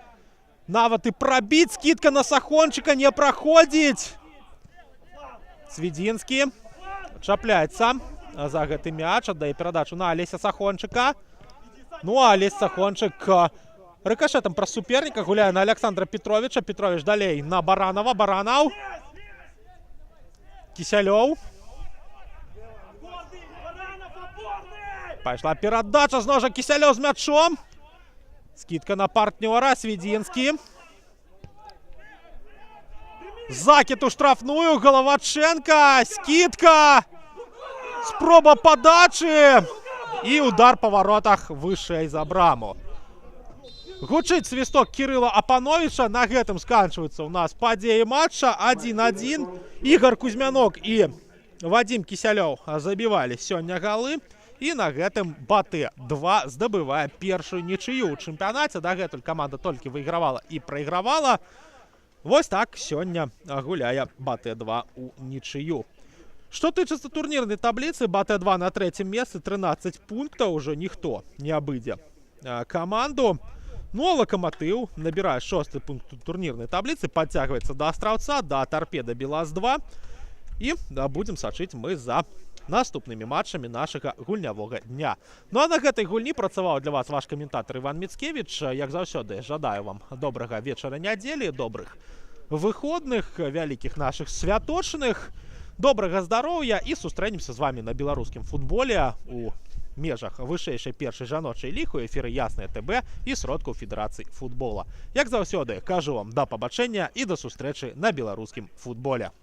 нават і прабіць. Скидка на Сахончыка не праходзіць. Свідзінскі чапляецца за гэты мяч. Аддае перадачу на Алеся Сахончыка. Ну, а Алесь Сахончык рыкашэтам праз суперніка гуляе на Александра Петровича. Петрович далей на Баранова. Баранаў. Кісялёў. Пайшла перадача. Зноў жа Кісялёў з мячом. Скидка на партнёра. Свідзінскі. Закид у штрафную. Головаченко. Скидка. Спроба подачи. І удар па воротах вышэй за браму. Гучыць свісток Кірыла Апановича. На гэтым сканчваецца у нас падзеі матча. 1-1. Ігор Кузьмянок і Вадим Кісялёў забівалі сёння галы. І на гэтым БТ-2 здабывае першую нічыю ў чэмпіянаце. Дагэтуль каманда толькі выйгравала і прайгравала. Вось так сёння гуляе БТ-2 у нічыю. Што тычыцца турнірнай табліцы, БТ-2 на 3-м месцы, 13 пунктаў, ужо ніхто не абыдзе каманду. Ну, а Лакаматыў набірае 6-й пункт турнірнай табліцы, падцягваецца да Астраўца, да Тарпеда Белаз-2. І будзем сачыць мы за наступнымі матчамі нашага гульнявога дня. Ну, а на гэтай гульні працаваў для вас ваш каментатар Іван Міцкевіч. Як заўсёды, жадаю вам добрага вечара нядзелі, добрых выходных, вялікіх нашых святочных, добрага здароўя і сустрэнемся з вами на беларускім футболе у межах вышэйшай першай жаночай лігі ў эфіры Яснае ТБ і сродкаў Федэрацыі футбола. Як заўсёды, кажу вам да пабачэння і да сустрэчы на беларускім футболе.